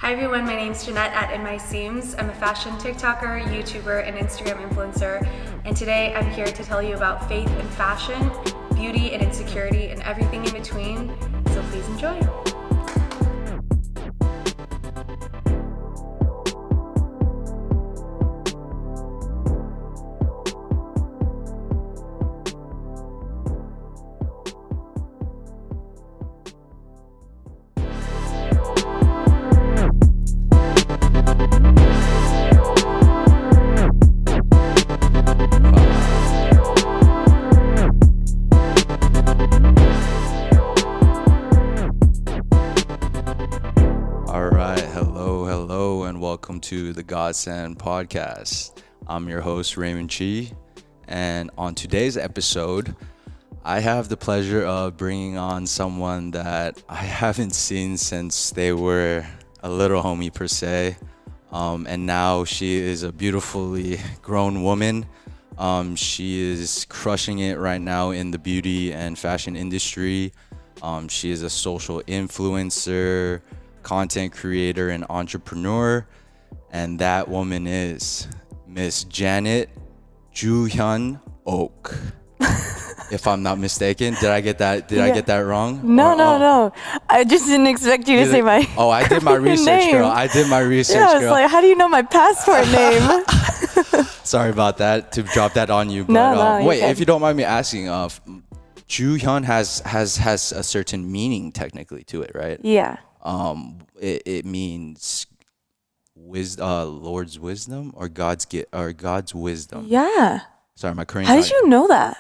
Hi everyone, my name's Janette at INMYSEAMS. I'm a fashion TikToker, YouTuber, and Instagram influencer. And today I'm here to tell you about faith in fashion, beauty and insecurity, and everything in between. So please enjoy. To the GODSEND Podcast. I'm your host, Raymond Chi, and on today's episode, I have the pleasure of bringing on someone that I haven't seen since they were a little homie per se, and now she is a beautifully grown woman. She is crushing it right now in the beauty and fashion industry. She is a social influencer, content creator, and entrepreneur. And that woman is Miss Janette JDSN. If I'm not mistaken, did I get that wrong? No. I just didn't expect you to say my. Oh, I did my research, girl. I did my research, girl. Yeah, like, how do you know my passport name? Sorry about that, to drop that on you. But no, wait, if you don't mind me asking, JDSN has a certain meaning technically to it, right? Yeah. It means Lord's wisdom or God's wisdom. Yeah. Sorry, my Korean. How did you know that?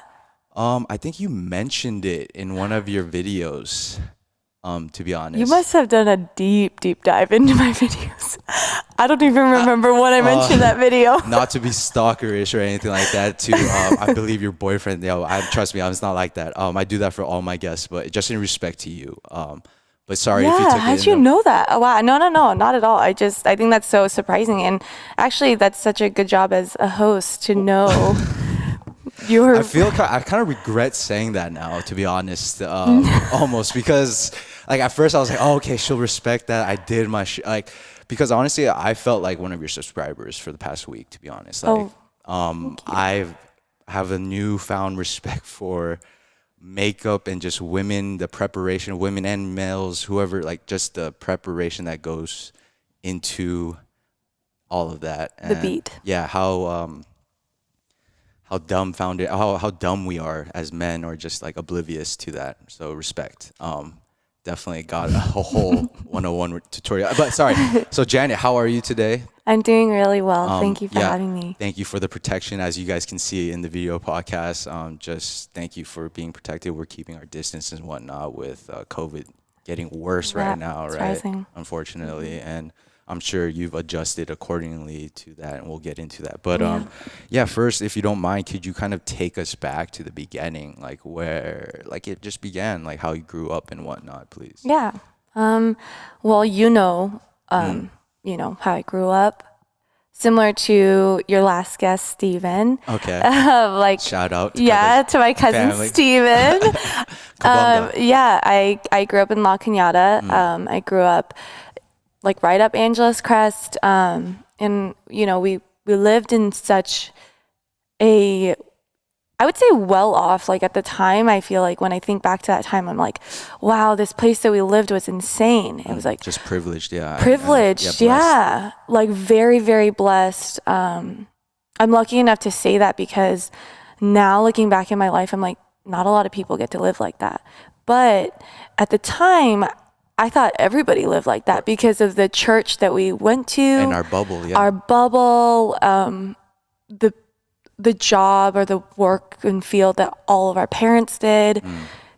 I think you mentioned it in one of your videos. To be honest, you must have done a deep dive into my videos. I don't even remember when I mentioned that video. Not to be stalkerish or anything like that. I believe your boyfriend. Trust me, it's not like that. I do that for all my guests, but just in respect to you. But sorry if you took it. How'd you know that? Oh, wow. No, not at all. I think that's so surprising. And actually, that's such a good job as a host to know your... I kind of regret saying that now, to be honest, almost, because like at first I was like, oh, okay, she'll respect that. I did my because honestly, I felt like one of your subscribers for the past week, to be honest. Like, I have a newfound respect for makeup and just women, the preparation, women and males, whoever, like just the preparation that goes into all of that. And the beat. Yeah, how dumbfounded, how dumb we are as men, or just like oblivious to that. So respect. Definitely got a whole 101 tutorial. But sorry. So Janet, how are you today? I'm doing really well. Thank you for having me. Thank you for the protection, as you guys can see in the video podcast. Just thank you for being protected. We're keeping our distance and whatnot with COVID getting worse right now, right? Rising. Unfortunately. Mm-hmm. And I'm sure you've adjusted accordingly to that, and we'll get into that. But first, if you don't mind, could you kind of take us back to the beginning, like where it just began, like how you grew up and whatnot, please? Yeah. Well, you know how I grew up. Similar to your last guest, Steven. Okay. Shout out. To my cousin family. Steven. I grew up in La Cañada. I grew up like right up Angeles Crest. And we lived in such a, I would say, well off. Like at the time, I feel like when I think back to that time, I'm like, wow, this place that we lived was insane. It was like just privileged, yeah. Privileged, yeah. Like very, very blessed. I'm lucky enough to say that because now looking back in my life, I'm like, not a lot of people get to live like that. But at the time, I thought everybody lived like that because of the church that we went to. And our bubble, yeah. Our bubble, the job or the work and field that all of our parents did.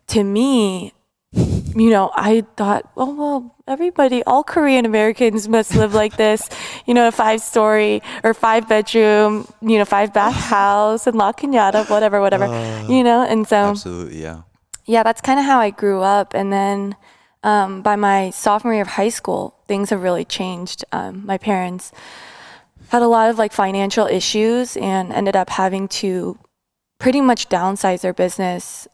To me, I thought, oh, well, everybody, all Korean Americans must live like this, a 5-story or 5-bedroom, 5-bath house in La Cañada, whatever, and so. Absolutely, yeah. Yeah, that's kind of how I grew up. And then by my sophomore year of high school, things have really changed. My parents had a lot of financial issues and ended up having to pretty much downsize their business,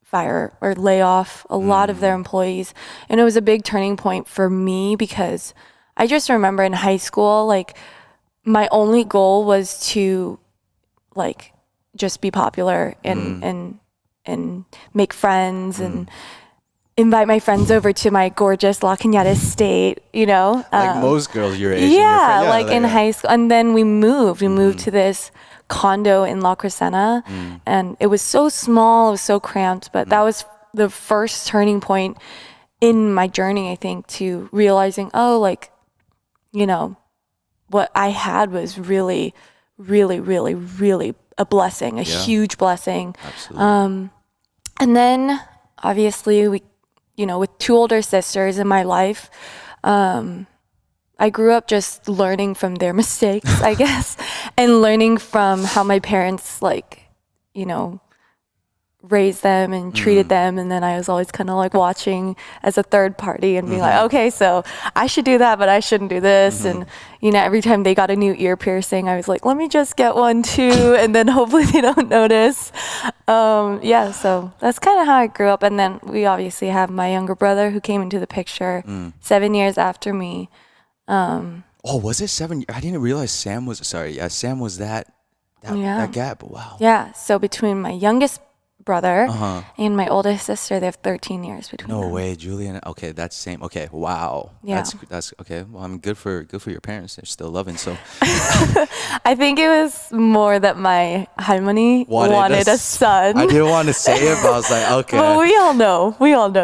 fire or lay off a lot of their employees. And it was a big turning point for me because I just remember in high school, like my only goal was to like just be popular and make friends and invite my friends over to my gorgeous La Cañada estate, you know? Like most girls your age. Yeah, like in high school. And then we moved. We moved to this condo in La Crescenta, and it was so small, it was so cramped, but that was the first turning point in my journey, I think, to realizing, oh, like, you know, what I had was really, really, really, really a blessing, a huge blessing. Absolutely. And then obviously we, you know, with 2 older sisters in my life, I grew up just learning from their mistakes, I guess, and learning from how my parents, like, you know, raised them and treated them. And then I was always kind of like watching as a third party and being like, okay, so I should do that, but I shouldn't do this. And, you know, every time they got a new ear piercing, I was like, let me just get one too. And then hopefully they don't notice. Yeah, so that's kind of how I grew up. And then we obviously have my younger brother who came into the picture 7 years after me. Oh, was it 7? I didn't realize Sam was, sorry. Yeah, Sam was that gap. Wow. Yeah, so between my youngest brother and my oldest sister, they have 13 years between them. No way, Julian. Okay, that's same. Okay, wow. Yeah. That's okay. Well, I mean, good for your parents. They're still loving. So I think it was more that my Harmony wanted a son. I didn't want to say it, but I was like, okay. Well, we all know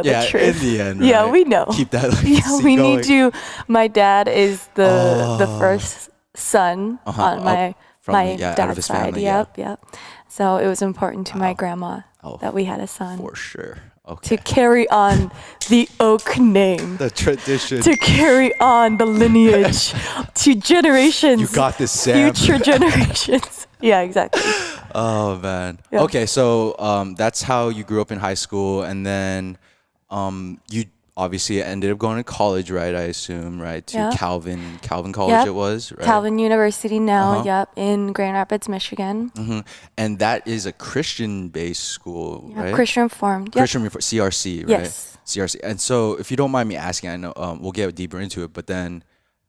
yeah, the truth. in the end, Yeah, right? we know. Keep that. Yeah, we going. need to. My dad is the first son on my out of dad's his side. family, Yep. So it was important to my grandma that we had a son. For sure. Okay. To carry on the Oak name. The tradition. To carry on the lineage to generations. You got this, Sam. Future generations. Yeah, exactly. Oh, man. Yeah. Okay, so that's how you grew up in high school. And then you obviously ended up going to college, right? I assume, right? To Calvin College it was, right? Calvin University now, in Grand Rapids, Michigan. And that is a Christian-based school, right? Christian Reformed. Christian Reformed, CRC, right? Yes. CRC. And so if you don't mind me asking, I know we'll get deeper into it, but then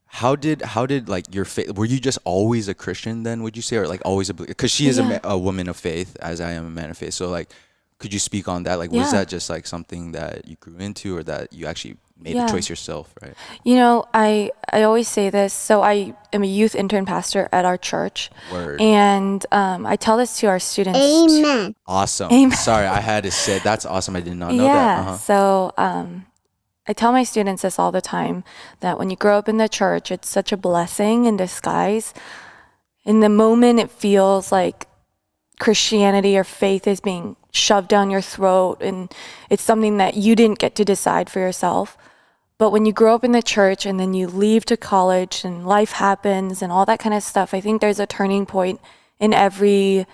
how did like your faith, were you just always a Christian then, would you say, or like always because she is a woman of faith, as I am a man of faith. So like, could you speak on that? Like, was that just like something that you grew into, or that you actually made a choice yourself, right? You know, I always say this. So I am a youth intern pastor at our church. Word. And I tell this to our students. Amen. Awesome. Amen. Sorry, I had to say that's awesome. I did not know that. So I tell my students this all the time, that when you grow up in the church, it's such a blessing in disguise. In the moment, it feels like Christianity or faith is being shoved down your throat, and it's something that you didn't get to decide for yourself. But when you grow up in the church and then you leave to college and life happens and all that kind of stuff, I think there's a turning point in every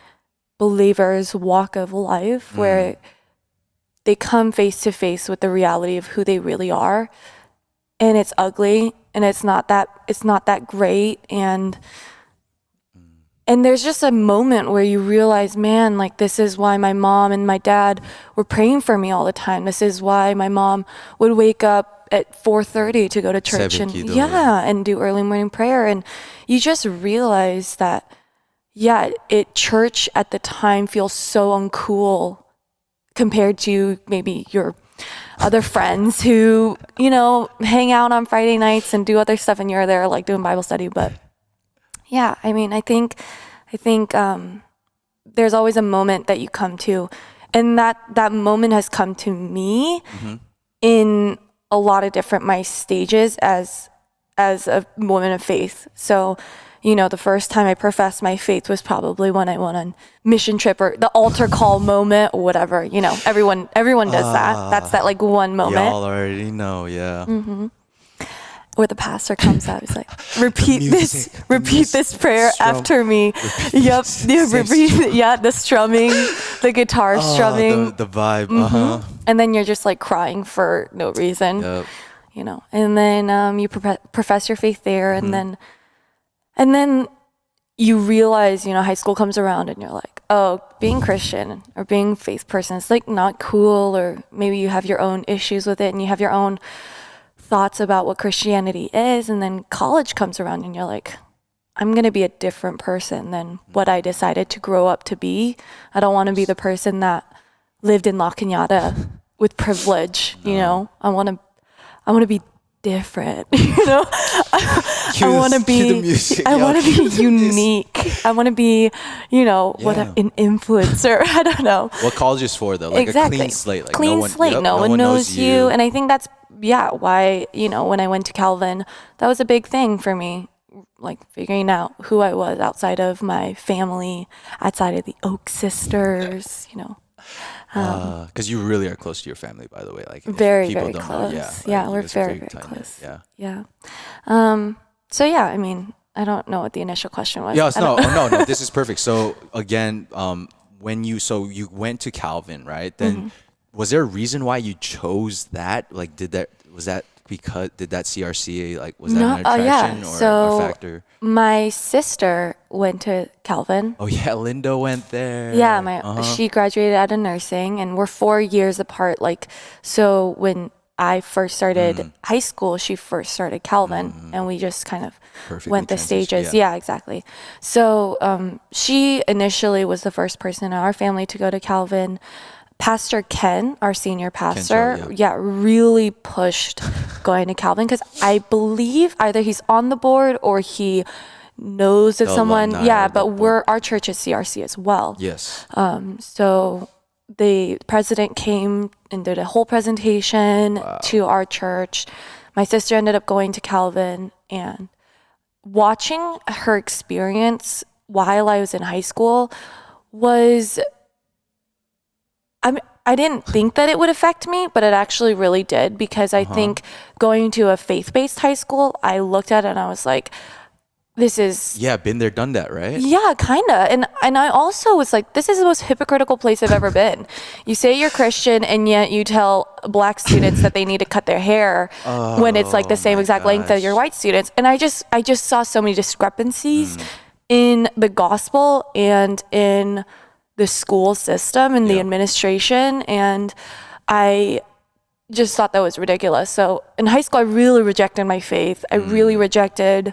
believer's walk of life where they come face to face with the reality of who they really are. And it's ugly, and it's not that great, and there's just a moment where you realize, man, like, this is why my mom and my dad were praying for me all the time. This is why my mom would wake up at 4:30 to go to church and do early morning prayer. And you just realize that, church at the time feels so uncool compared to maybe your other friends who, you know, hang out on Friday nights and do other stuff, and you're there like doing Bible study. But yeah, I mean, I think there's always a moment that you come to, and that moment has come to me in a lot of different my stages as a woman of faith. So, you know, the first time I professed my faith was probably when I went on mission trip, or the altar call moment, or whatever. You know, everyone does that. That's that like one moment. Y'all already know, Where the pastor comes out, he's like, repeat this prayer after me. Yep, the strumming, the guitar strumming, the vibe, and then you're just like crying for no reason, you know. And then you profess your faith there, and then you realize, you know, high school comes around, and you're like, oh, being Christian or being faith person is like not cool, or maybe you have your own issues with it, and you have your own thoughts about what Christianity is, and then college comes around and you're like, I'm going to be a different person than what I decided to grow up to be. I don't want to be the person that lived in La Cañada with privilege, you know. I want to be different, you know. I want to be unique. I want to be, you know, an influencer. I don't know. What college is for though? Like exactly. a clean slate. Like clean slate. No one knows you. And I think that's why, you know, when I went to Calvin, that was a big thing for me. Like figuring out who I was outside of my family, outside of the Oak sisters, you know. Because you really are close to your family, by the way. Like very, very close. Yeah, we're very, very close. Yeah. So yeah, I mean, I don't know what the initial question was. Yes, no. This is perfect. So again, when you went to Calvin, right? Then was there a reason why you chose that? Like, did that CRCA, like, was that an attraction or a factor? My sister went to Calvin. Oh yeah, Linda went there. Yeah, she graduated out of nursing, and we're 4 years apart. Like, so when I first started high school, she first started Calvin, and we just kind of went the stages. Yeah, exactly. So she initially was the first person in our family to go to Calvin. Pastor Ken, our senior pastor, really pushed going to Calvin, because I believe either he's on the board or he knows of someone. Yeah, but our church is CRC as well. Yes. So the president came and did a whole presentation to our church. My sister ended up going to Calvin, and watching her experience while I was in high school was... I didn't think that it would affect me, but it actually really did, because I think going to a faith-based high school, I looked at it and I was like, this is... Yeah, been there, done that, right? Yeah, kind of. And I also was like, this is the most hypocritical place I've ever been. You say you're Christian, and yet you tell black students that they need to cut their hair when it's like the same exact length as your white students. And I just saw so many discrepancies in the gospel and in the school system and the administration, and I just thought that was ridiculous. So in high school, I really rejected my faith. I really rejected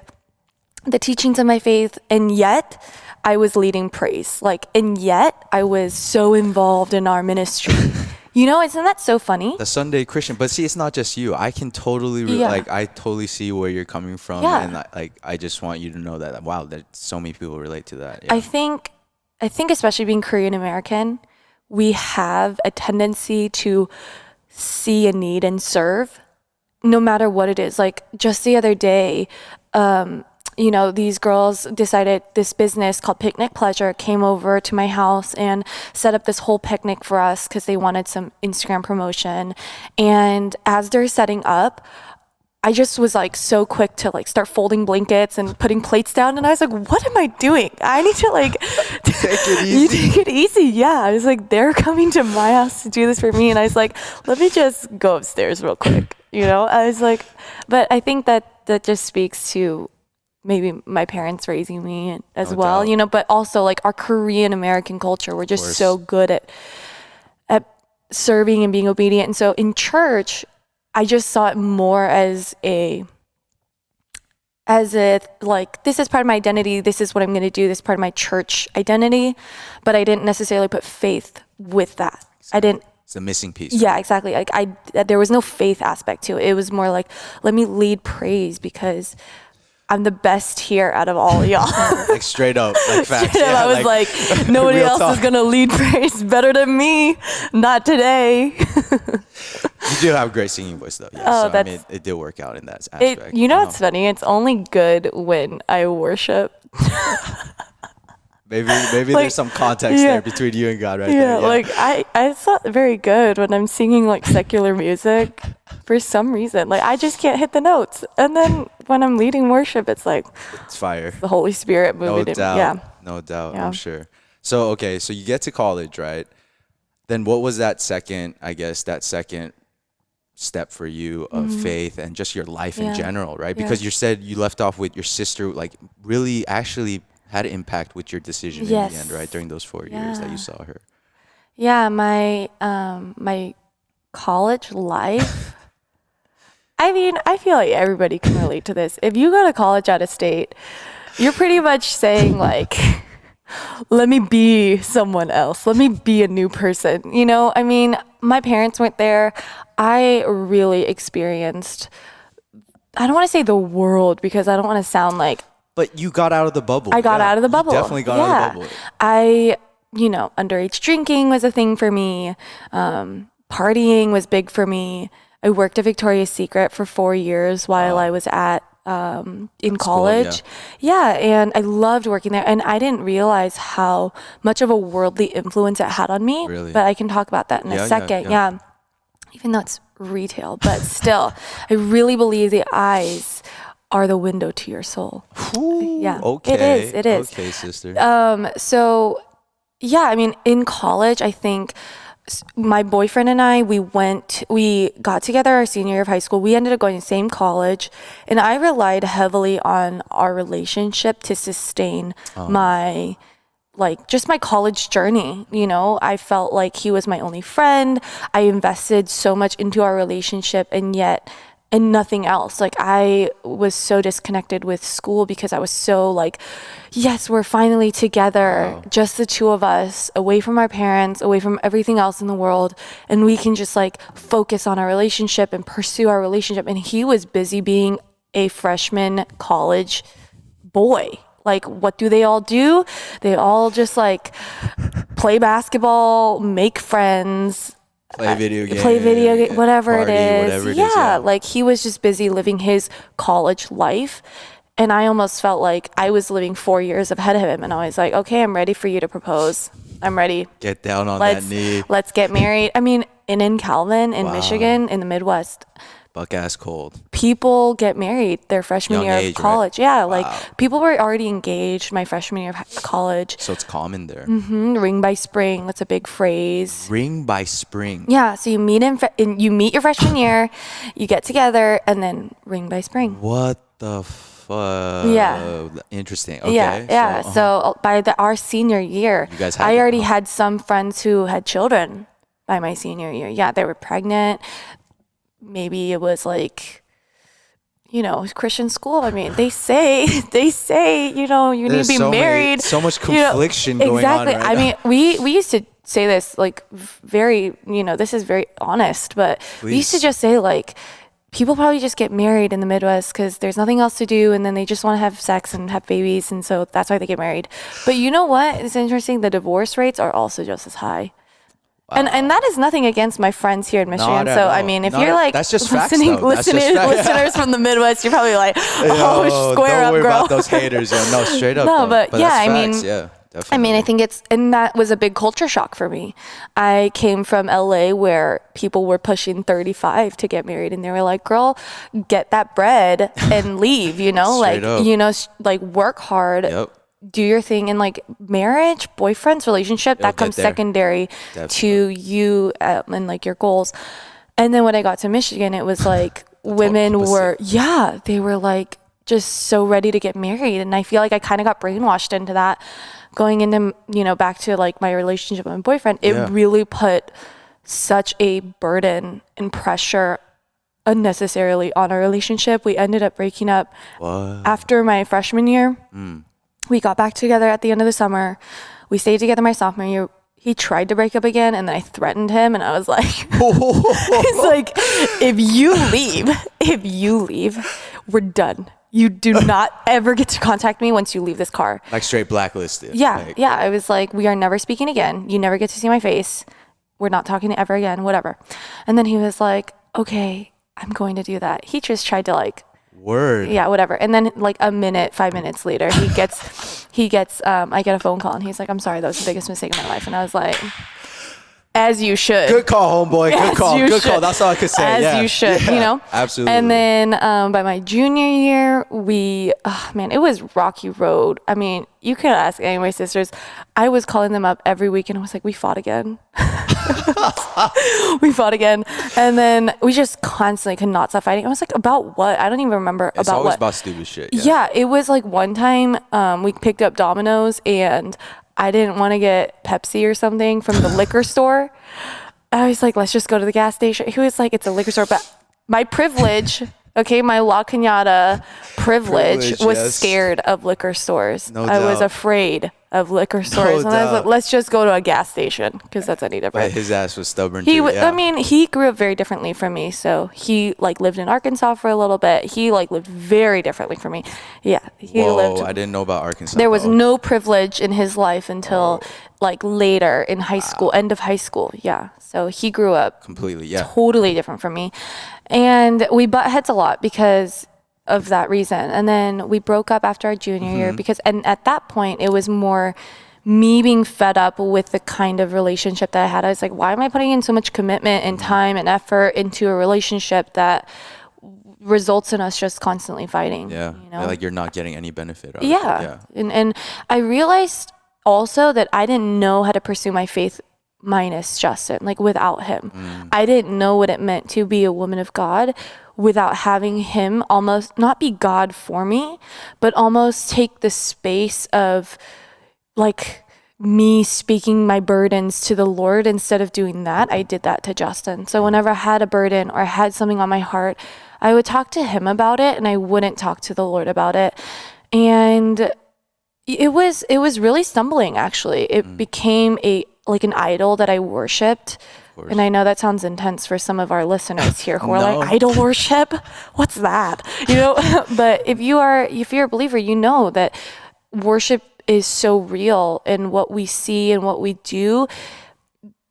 the teachings of my faith, and yet I was leading praise. And yet I was so involved in our ministry. You know, isn't that so funny? The Sunday Christian. But see, it's not just you. I can totally, I totally see where you're coming from. Yeah. And I just want you to know that, wow, that so many people relate to that. Yeah. I think especially being Korean American, we have a tendency to see a need and serve no matter what it is. Like just the other day, you know, these girls decided this business called Picnic Pleasure came over to my house and set up this whole picnic for us because they wanted some Instagram promotion. And as they're setting up, I just was like so quick to like start folding blankets and putting plates down, and I was like, what am I doing? I need to like take it easy. Yeah, I was like, they're coming to my house to do this for me, and I was like, let me just go upstairs real quick, you know. I was like, but I think that just speaks to maybe my parents raising me as well, you know, but also like our Korean American culture, we're just so good at serving and being obedient. And so in church, I just saw it more as a like, this is part of my identity, this is what I'm going to do, this is part of my church identity, but I didn't necessarily put faith with that. It's a missing piece. Yeah, exactly. Like there was no faith aspect to it. It was more like, let me lead praise because I'm the best here out of all y'all. Like straight up, like facts. Yeah, I was like nobody else is gonna lead praise better than me. Not today. You do have a great singing voice though. Yeah, so I mean, it did work out in that aspect. You know what's funny? It's only good when I worship. Maybe like, there's some context there between you and God right there. Yeah, like it's not very good when I'm singing like secular music for some reason. Like I just can't hit the notes. And then when I'm leading worship, it's like it's fire. The Holy Spirit moving. No doubt. I'm sure. So so you get to college, right? Then what was that second step for you of faith and just your life in general, right? Because you said you left off with your sister, like really actually had an impact with your decision in the end, right? During those 4 years that you saw her. Yeah, my college life, I mean, I feel like everybody can relate to this. If you go to college out of state, you're pretty much saying like, let me be someone else. Let me be a new person. You know, I mean, my parents went there. I really experienced, I don't want to say the world because I don't want to sound like. But you got out of the bubble. I got out of the bubble. You definitely got out of the bubble. Underage drinking was a thing for me. Partying was big for me. I worked at Victoria's Secret for 4 years while I was at in college. Yeah, and I loved working there. And I didn't realize how much of a worldly influence it had on me. Really? But I can talk about that in a second. Yeah. Even though it's retail, but still, I really believe the eyes are the window to your soul. Ooh, yeah, okay. It is. Okay, sister. So yeah, I mean, in college, I think my boyfriend and I, we got together our senior year of high school. We ended up going to the same college, and I relied heavily on our relationship to sustain my college journey. You know, I felt like he was my only friend. I invested so much into our relationship, and nothing else. Like, I was so disconnected with school because I was so like, yes, we're finally together, just the two of us, away from our parents, away from everything else in the world, and we can just like focus on our relationship and pursue our relationship. And he was busy being a freshman college boy. Like, what do? They all just like play basketball, make friends, play video game, whatever party, it is. Whatever it is, yeah, like he was just busy living his college life. And I almost felt like I was living 4 years ahead of him. And I was like, okay, I'm ready for you to propose. I'm ready. Get down on that knee. Let's get married. I mean, in Calvin, in Michigan, in the Midwest, buck ass cold. People get married their freshman year of college. Right? Yeah, like people were already engaged my freshman year of college. So it's common there. Ring by spring. That's a big phrase. Ring by spring. Yeah. So you meet you meet your freshman year, you get together, and then ring by spring. What the yeah. Interesting. Okay. Yeah. So by our senior year, you guys I already had some friends who had children by my senior year. Yeah, they were pregnant. Maybe it was like, you know, Christian school. I mean, they say, you know, you need to be married. So much confliction going on right I mean, we used to say this like very, you know, this is very honest, but we used to just say like, people probably just get married in the Midwest because there's nothing else to do, and then they just want to have sex and have babies, and so that's why they get married. But you know what? It's interesting. The divorce rates are also just as high. Wow. And that is nothing against my friends here in Michigan. So I mean, if you're like that's just listeners from the Midwest, you're probably like, oh, square up, girl. Don't worry about those haters. No, straight up. No, but yeah, I mean, yeah. Definitely. I mean, I think and that was a big culture shock for me. I came from LA where people were pushing 35 to get married, and they were like, girl, get that bread and leave, you know, like, up. you know, like work hard, do your thing. And like marriage, boyfriend's relationship, that comes secondary to you and like your goals. And then when I got to Michigan, it was like women were, they were like just so ready to get married. And I feel like I kind of got brainwashed into that. Going into, you know, back to like my relationship with my boyfriend, it really put such a burden and pressure unnecessarily on our relationship. We ended up breaking up after my freshman year. We got back together at the end of the summer. We stayed together my sophomore year. He tried to break up again, and then I threatened him, and I was like, it's like, if you leave, we're done. You do not ever get to contact me once you leave this car. Like straight blacklisted. Yeah. I was like, we are never speaking again. You never get to see my face. We're not talking ever again, whatever. And then he was like, okay, I'm going to do that. He just tried to like, yeah, whatever. And then like 5 minutes later, I get a phone call, and he's like, I'm sorry, that was the biggest mistake of my life. And I was like, as you should. Good call, homeboy. Good call. That's all I could say. As you should, you know? Absolutely. And then by my junior year, it was rocky road. I mean, you can ask any of my sisters. I was calling them up every week, and I was like, we fought again. And then we just constantly could not stop fighting. I was like, about what? I don't even remember it's about always what. about stupid shit. Yeah, it was like one time we picked up Domino's, and I didn't want to get Pepsi or something from the liquor store. I was like, let's just go to the gas station. He was like, it's a liquor store, but my privilege, okay, my La Cañada privilege was yes. scared of liquor stores. No I was doubt. afraid of liquor stores. And I was like, doubt. let's just go to a gas station because that's any But different. his ass was stubborn He, too. I mean, he grew up very differently from me. So he like lived in Arkansas for a little bit. He like lived very differently from me. Yeah, he lived. I didn't know about Arkansas. There was though. no privilege in his life until like later in high school, end of high school. Yeah. So he grew up completely, yeah. totally different from me. And we butt heads a lot because of that reason. And then we broke up after our junior year because, and at that point, it was more me being fed up with the kind of relationship that I had. I was like, why am I putting in so much commitment and time and effort into a relationship that results in us just constantly fighting? Yeah. You know? Like you're not getting any benefit out of it. Yeah. And I realized also that I didn't know how to pursue my faith minus Justin, like without him. I didn't know what it meant to be a woman of God without having him almost not be God for me, but almost take the space of like me speaking my burdens to the Lord. Instead of doing that, I did that to Justin. So whenever I had a burden or I had something on my heart, I would talk to him about it and I wouldn't talk to the Lord about it. And it was really stumbling, actually. It became an idol that I worshipped. And I know that sounds intense for some of our listeners here who are No. like, idol worship? What's that? You know, but if you're a believer, you know that worship is so real, and what we see and what we do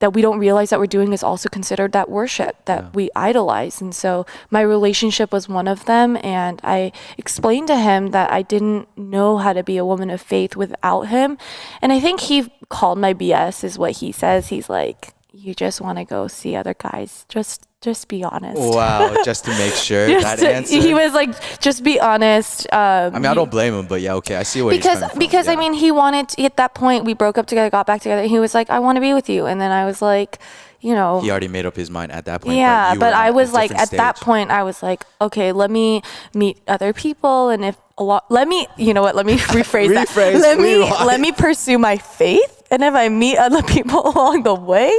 that we don't realize that we're doing is also considered that worship that we idolize. And so my relationship was one of them. And I explained to him that I didn't know how to be a woman of faith without him. And I think he called my BS is what he says. He's like, you just want to go see other guys. Just be honest. Wow, just to make sure that answer. He was like, just be honest. I mean, I don't blame him, but yeah, okay, I see what he's coming from. Because yeah. I mean, he wanted at that point we broke up together, got back together. He was like, I want to be with you, and then I was like, you know, he already made up his mind at that point. yeah, you but were I at was a like, different at that stage. point, I was like, okay, let me meet other people, and if a lot, let me, you know what? Let me rephrase that. Rephrase, Let me pursue my faith, and if I meet other people along the way,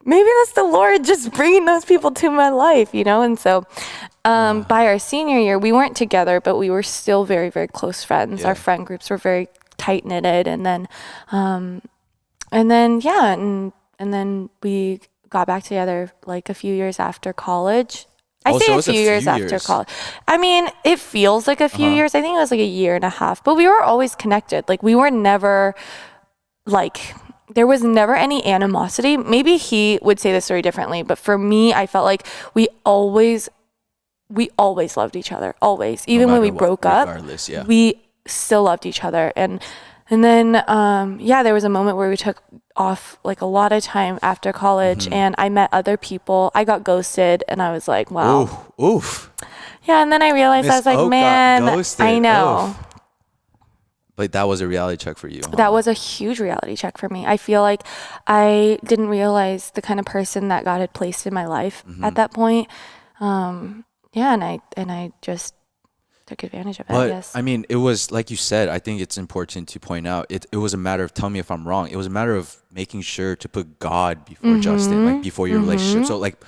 maybe that's the Lord just bringing those people to my life, you know? And so by our senior year, we weren't together, but we were still very, very close friends. Yeah. Our friend groups were very tight knitted. And then we got back together like a few years after college. I Oh, say so it a was a few years few after years. college. I mean, it feels like a few years. I think it was like a year and a half, but we were always connected. Like we were never like, there was never any animosity. Maybe he would say the story differently, but for me, I felt like we always loved each other. Always. Even when we matter what, broke up, regardless, yeah. we still loved each other. And then, there was a moment where we took off like a lot of time after college and I met other people. I got ghosted and I was like, wow. Oof. Yeah. And then I realized, I Miss was like, Oak got man, ghosted. I know. Oof. But that was a reality check for you. Huh? That was a huge reality check for me. I feel like I didn't realize the kind of person that God had placed in my life at that point. And I just took advantage of it, I But guess. I mean, it was like you said. I think it's important to point out. It was a matter of, tell me if I'm wrong. It was a matter of making sure to put God before Justin, like before your relationship. So like,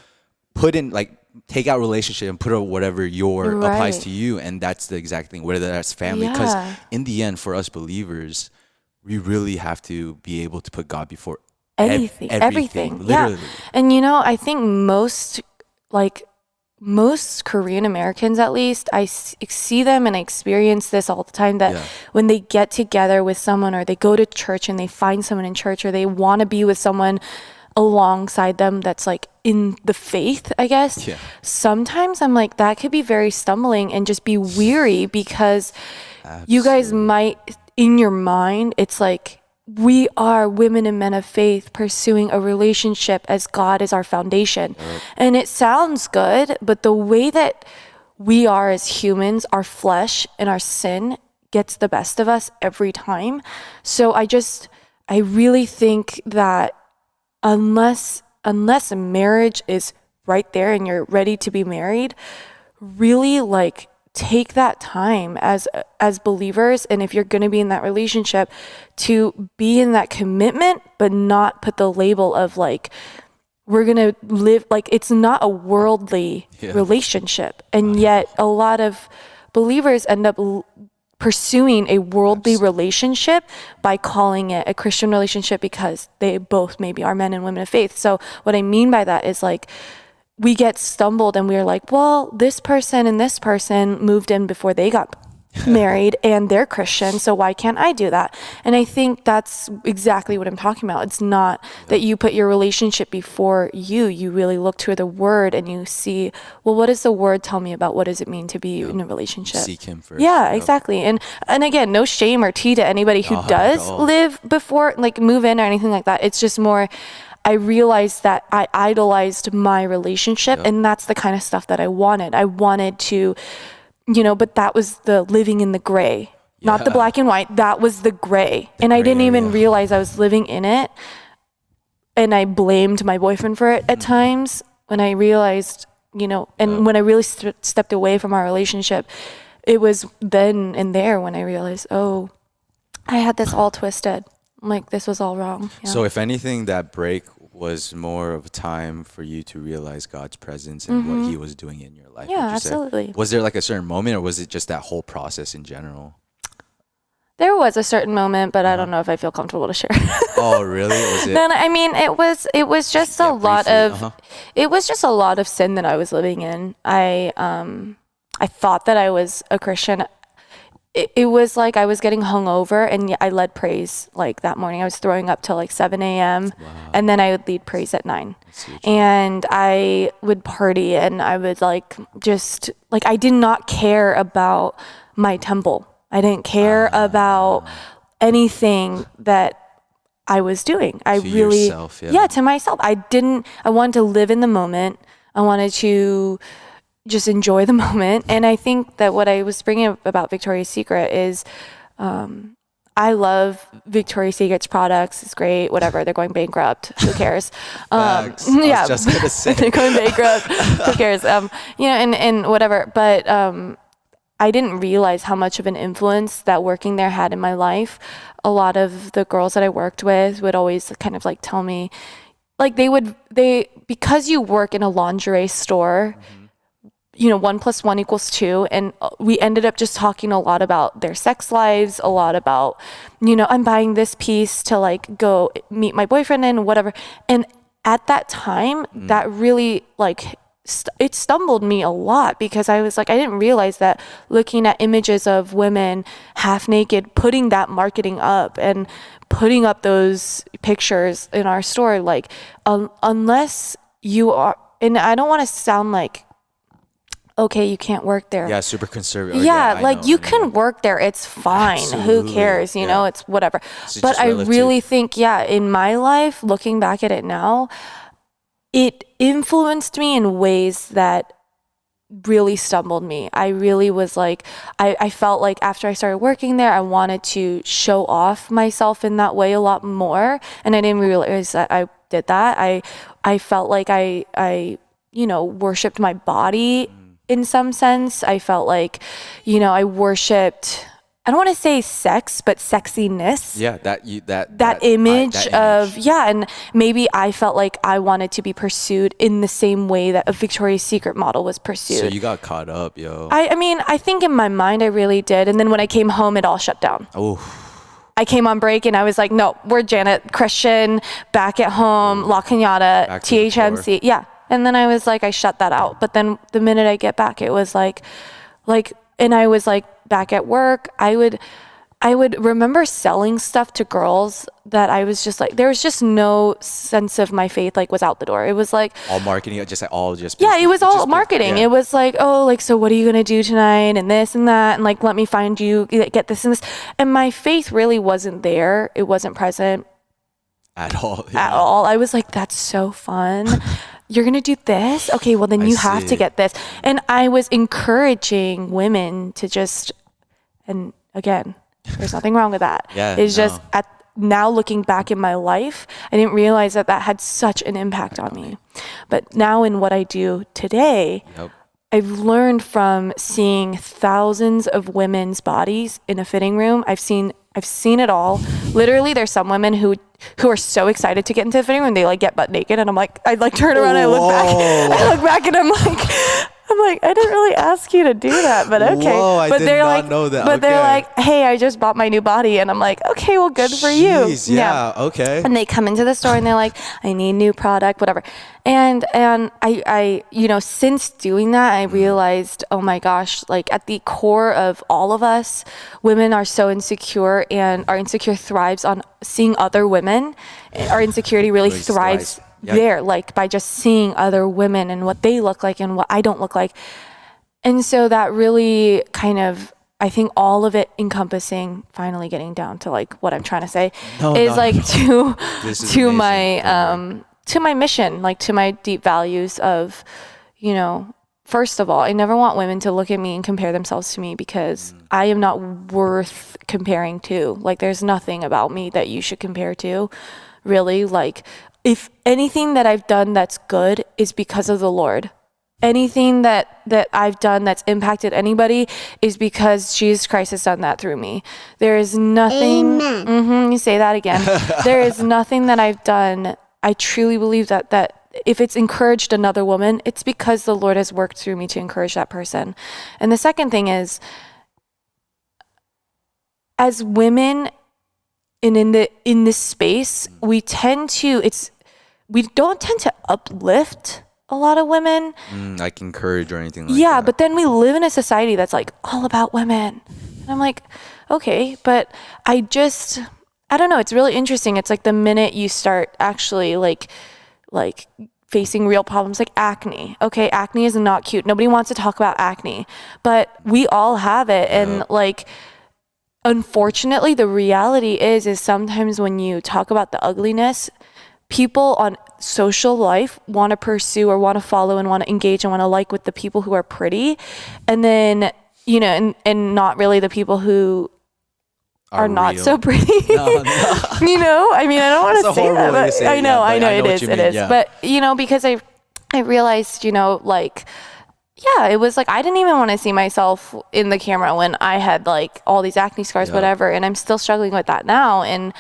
take out relationship and put out whatever applies Right. to you, and that's the exact thing. Whether that's family, because Yeah. in the end, for us believers, we really have to be able to put God before Everything. everything. Yeah. Literally. And you know, I think most Korean Americans, at least, I see them and I experience this all the time, that when they get together with someone or they go to church and they find someone in church or they want to be with someone alongside them that's like in the faith, I guess. Yeah. Sometimes I'm like, that could be very stumbling and just be weary because you guys might, in your mind, it's like, we are women and men of faith pursuing a relationship as God is our foundation. And it sounds good, but the way that we are as humans, our flesh and our sin gets the best of us every time. So I really think that unless marriage is right there and you're ready to be married, really like take that time as believers, and if you're going to be in that relationship, to be in that commitment but not put the label of like we're going to live like it's not a worldly relationship. And yet a lot of believers end up pursuing a worldly relationship by calling it a Christian relationship because they both maybe are men and women of faith. So what I mean by that is like we get stumbled and we're like, well, this person and this person moved in before they got married and they're Christian, so why can't I do that? And I think that's exactly what I'm talking about. It's not that you put your relationship before you really look to the word and you see, well, what does the word tell me about what does it mean to be in a relationship? Seek him first. Yeah, exactly. And again, no shame or tea to anybody who does live before, like move in or anything like that. It's just more, I realized that I idolized my relationship and that's the kind of stuff that I wanted. I wanted to, but that was the living in the gray, not the black and white. That was the gray. And I didn't even realize I was living in it. And I blamed my boyfriend for it at times when I realized, and when I really stepped away from our relationship, it was then and there when I realized, oh, I had this all twisted. Like this was all wrong. Yeah. So if anything, that break was more of a time for you to realize God's presence and what he was doing in your life. Yeah, absolutely. Was there like a certain moment or was it just that whole process in general? There was a certain moment, but I don't know if I feel comfortable to share. Oh, really? Was it? No, I mean, it was just a lot of, it was just a lot of sin that I was living in. I thought that I was a Christian. It was like I was getting hungover and I led praise like that morning. I was throwing up till like 7 a.m. And then I would lead praise at 9. And I would party and I would like just like I did not care about my temple. I didn't care about anything that I was doing. I really, yourself, to myself. I wanted to live in the moment. I wanted to just enjoy the moment. And I think that what I was bringing up about Victoria's Secret is I love Victoria's Secret's products. It's great, whatever. They're going bankrupt. Who cares? I was just going to say. They're going bankrupt. Who cares? And whatever. But I didn't realize how much of an influence that working there had in my life. A lot of the girls that I worked with would always kind of like tell me, like because you work in a lingerie store, 1 + 1 = 2. And we ended up just talking a lot about their sex lives, a lot about, I'm buying this piece to like go meet my boyfriend in, whatever. And at that time, that really like, it stumbled me a lot because I was like, I didn't realize that looking at images of women half naked, putting that marketing up and putting up those pictures in our store, like, unless you are, and I don't want to sound like, okay, you can't work there. Yeah, super conservative. Yeah, like you can work there. It's fine. Absolutely. Who cares? You know, it's whatever. But I really think, in my life, looking back at it now, it influenced me in ways that really stumbled me. I really was like, I felt like after I started working there, I wanted to show off myself in that way a lot more. And I didn't realize that I did that. I felt like I worshipped my body in some sense. I felt like, I worshipped, I don't want to say sex, but sexiness. Yeah, that image of, and maybe I felt like I wanted to be pursued in the same way that a Victoria's Secret model was pursued. So you got caught up, yo. I mean, I think in my mind I really did. And then when I came home, it all shut down. Oh. I came on break and I was like, no, we're Janet, Christian, back at home, La Cañada, THMC. Yeah. And then I was like, I shut that out. But then the minute I get back, it was like, and I was like back at work, I would remember selling stuff to girls that I was just like, there was just no sense of my faith, like, was out the door. It was like all marketing, just yeah, it was all marketing. Yeah. It was like, oh, like, so what are you going to do tonight? And this and that. And like, let me find you, get this and this. And my faith really wasn't there. It wasn't present at all. At all. I was like, that's so fun. You're going to do this? Okay, well then you have to get this. And I was encouraging women to just, and again, there's nothing wrong with that. It's just now looking back in my life, I didn't realize that had such an impact on me. But now in what I do today, I've learned from seeing thousands of women's bodies in a fitting room. I've seen it all. Literally, there's some women who who are so excited to get into the fitting room, they like get butt naked, and I'm like, I like turn around and I look back and I'm like, I didn't really ask you to do that, but okay. Whoa, I but did they're not like, know that. But okay. they're like, hey, I just bought my new body, and I'm like, okay, well, good for you. Jeez, yeah, okay. And they come into the store and they're like, I need new product, whatever. And I since doing that, I realized, oh my gosh, like at the core of all of us, women are so insecure, and our insecure thrives on seeing other women. Our insecurity really thrives there, like by just seeing other women and what they look like and what I don't look like. And so that really kind of, I think all of it encompassing, finally getting down to like what I'm trying to say, is like to my mission, like to my deep values of, first of all, I never want women to look at me and compare themselves to me, because I am not worth comparing to. Like, there's nothing about me that you should compare to, really. Like, if anything that I've done that's good is because of the Lord. Anything that I've done that's impacted anybody is because Jesus Christ has done that through me. There is nothing. Amen. You say that again. There is nothing that I've done. I truly believe that if it's encouraged another woman, it's because the Lord has worked through me to encourage that person. And the second thing is, as women, and in this space, we don't tend to uplift a lot of women. Like encourage or anything like that. Yeah, but then we live in a society that's like all about women. And I'm like, okay, but I don't know. It's really interesting. It's like the minute you start actually like facing real problems like acne. Okay, acne is not cute. Nobody wants to talk about acne, but we all have it. And like, unfortunately, the reality is sometimes when you talk about the ugliness, people on social life want to pursue or want to follow and want to engage and want to like with the people who are pretty, and then and not really the people who are not real. So pretty. No. I mean, I don't want to say that, but I know it is. Yeah. But because I realized, like, yeah, it was like I didn't even want to see myself in the camera when I had like all these acne scars, whatever, and I'm still struggling with that now. And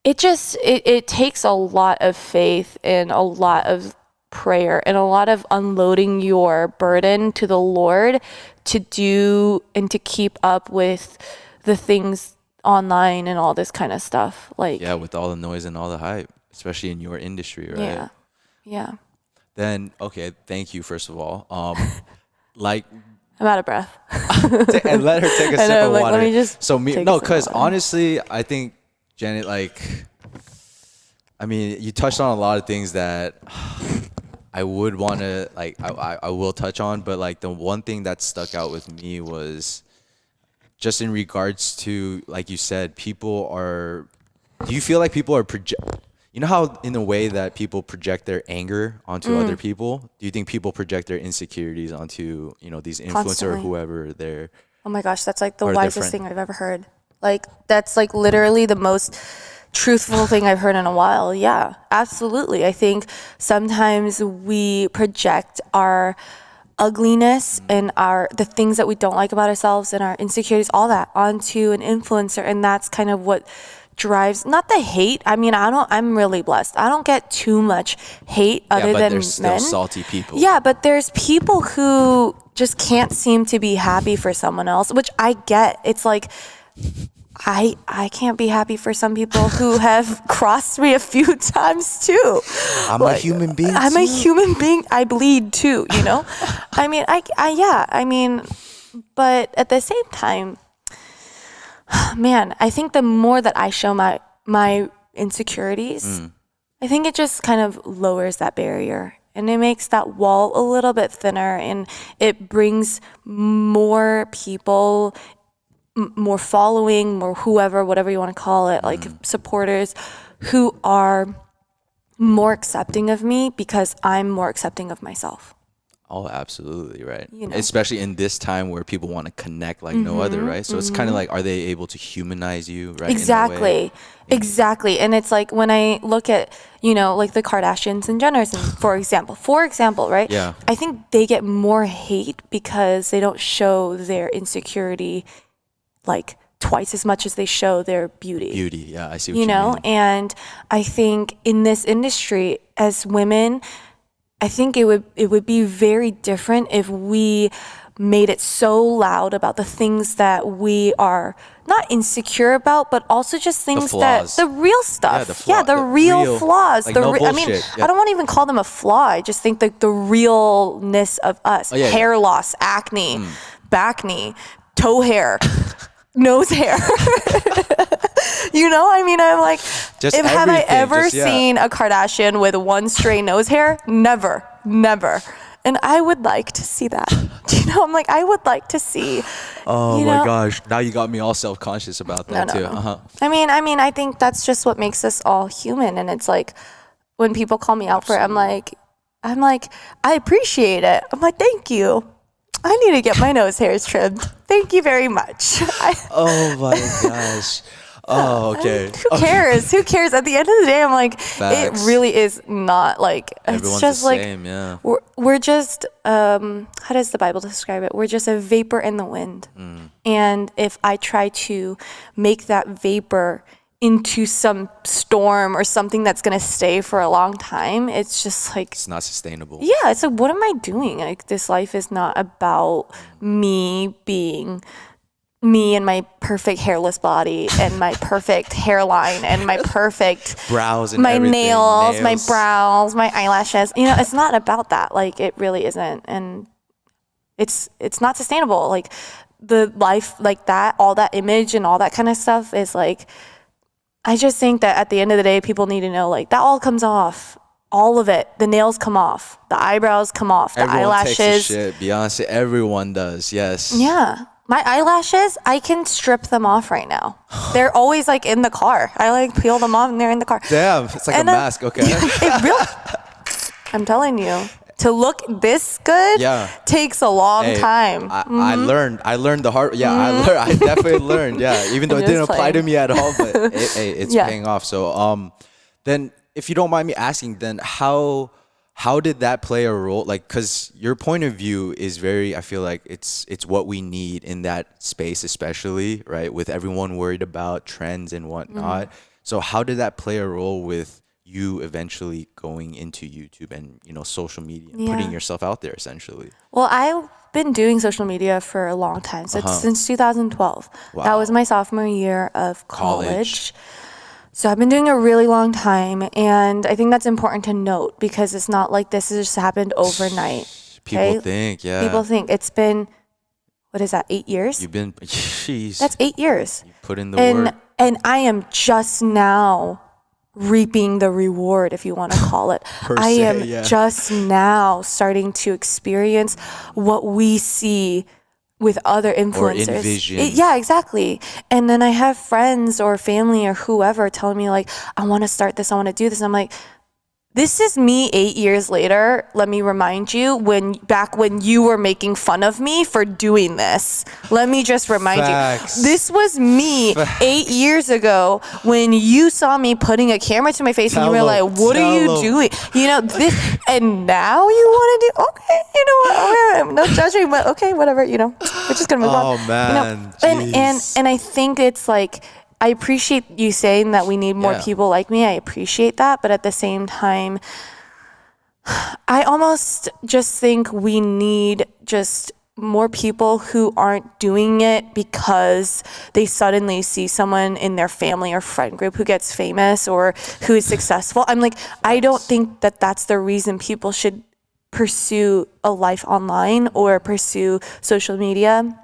it takes a lot of faith and a lot of prayer and a lot of unloading your burden to the Lord to do and to keep up with the things online and all this kind of stuff. Like, yeah, with all the noise and all the hype, especially in your industry, right? Yeah. Then, okay, thank you, first of all. Like, I'm out of breath. And let her take a sip of water. Let me just because honestly, I think, Janet, like, I mean, you touched on a lot of things that I would want to, like, I will touch on, but like the one thing that stuck out with me was just in regards to, like you said, do you feel like people are you know how in a way that people project their anger onto other people? Do you think people project their insecurities onto, these influencers or whoever they're? Oh my gosh, that's like the wisest thing I've ever heard. Like, that's like literally the most truthful thing I've heard in a while. Yeah, absolutely. I think sometimes we project our ugliness and the things that we don't like about ourselves and our insecurities, all that, onto an influencer, and that's kind of what drives, not the hate. I mean, I'm really blessed. I don't get too much hate other than there's men. Still salty people. Yeah, but there's people who just can't seem to be happy for someone else, which I get. It's like, I can't be happy for some people who have crossed me a few times too. I'm a human being. I'm a human being. I bleed too, I mean, I mean, but at the same time, man, I think the more that I show my insecurities, I think it just kind of lowers that barrier. And it makes that wall a little bit thinner, and it brings more people, more following, more whatever you want to call it, like supporters who are more accepting of me because I'm more accepting of myself. Oh, absolutely, right. Especially in this time where people want to connect like no other, right? So it's kind of like, are they able to humanize you, right? Exactly. And it's like when I look at, like the Kardashians and Jenners, for example, right? Yeah. I think they get more hate because they don't show their insecurity like twice as much as they show their beauty. Yeah, I see what you know, mean. and I think in this industry as women, I think it would be very different if we made it so loud about the things that we are not insecure about, but also just things that the real stuff. The real flaws. Like no I mean, I don't want to even call them a flaw. I just think that the realness of us, hair loss, acne, back knee, toe hair, nose hair. You know, I mean, I'm like, have I ever seen a Kardashian with one stray nose hair? Never. And I would like to see that. You know, I'm like, I would like to see. Oh my gosh. Now you got me all self-conscious about that too. No. I mean, I think that's just what makes us all human. And it's like, when people call me out for it, I'm like, I appreciate it. I'm like, thank you. I need to get my nose hairs trimmed. Thank you very much. Oh my gosh. Oh, okay. Who cares? Who cares? At the end of the day, I'm like, it really is not like, everyone's it's just the like, same, yeah. we're just, how does the Bible describe it? We're just a vapor in the wind. And if I try to make that vapor into some storm or something that's going to stay for a long time, it's just like, it's not sustainable. Yeah. It's like, what am I doing? Like, this life is not about me being me and my perfect hairless body and my perfect hairline and my perfect brows and my everything. nails, my brows, my eyelashes. You know, it's not about that. Like, it really isn't. And it's not sustainable. Like, the life like that, all that image and all that kind of stuff is like, I just think that at the end of the day, people need to know, like, that all comes off. All of it. The nails come off. The eyebrows come off. The eyelashes. Takes a shit. Beyonce, everyone does. Yes. Yeah. My eyelashes, I can strip them off right now. They're always like in the car. I like peel them off and they're in the car. Damn, it's like a mask. Okay. I'm telling you, to look this good takes a long time. I learned the hard. Yeah, I definitely learned. Yeah, even though it didn't apply to me at all, but it's paying off. So then if you don't mind me asking, then how did that play a role? Like, because your point of view is very, I feel like it's what we need in that space, especially, right? With everyone worried about trends and whatnot. So how did that play a role with you eventually going into YouTube and, you know, social media, and putting yourself out there essentially? Well, I've been doing social media for a long time. So since 2012. Wow. That was my sophomore year of college. So I've been doing a really long time, and I think that's important to note because it's not like this has just happened overnight. People think, People think it's been, what is that, 8 years? You've been, jeez. That's 8 years. You put in the work. And I am just now reaping the reward, if you want to call it. I am just now starting to experience what we see with other influencers. Or envision. Yeah, exactly. And then I have friends or family or whoever telling me like, I want to start this, I want to do this. And I'm like, this is me 8 years later. Let me remind you, back when you were making fun of me for doing this. Let me just remind you. This was me 8 years ago when you saw me putting a camera to my face and you were like, what are you doing? You know, this, and now you want to do, okay, you know what, okay, no judging, but okay, whatever, you know, we're just going to move on. Oh man. You know? And I think it's like, I appreciate you saying that we need more people like me. I appreciate that. But at the same time, I almost just think we need just more people who aren't doing it because they suddenly see someone in their family or friend group who gets famous or who is successful. I'm like, I don't think that that's the reason people should pursue a life online or pursue social media.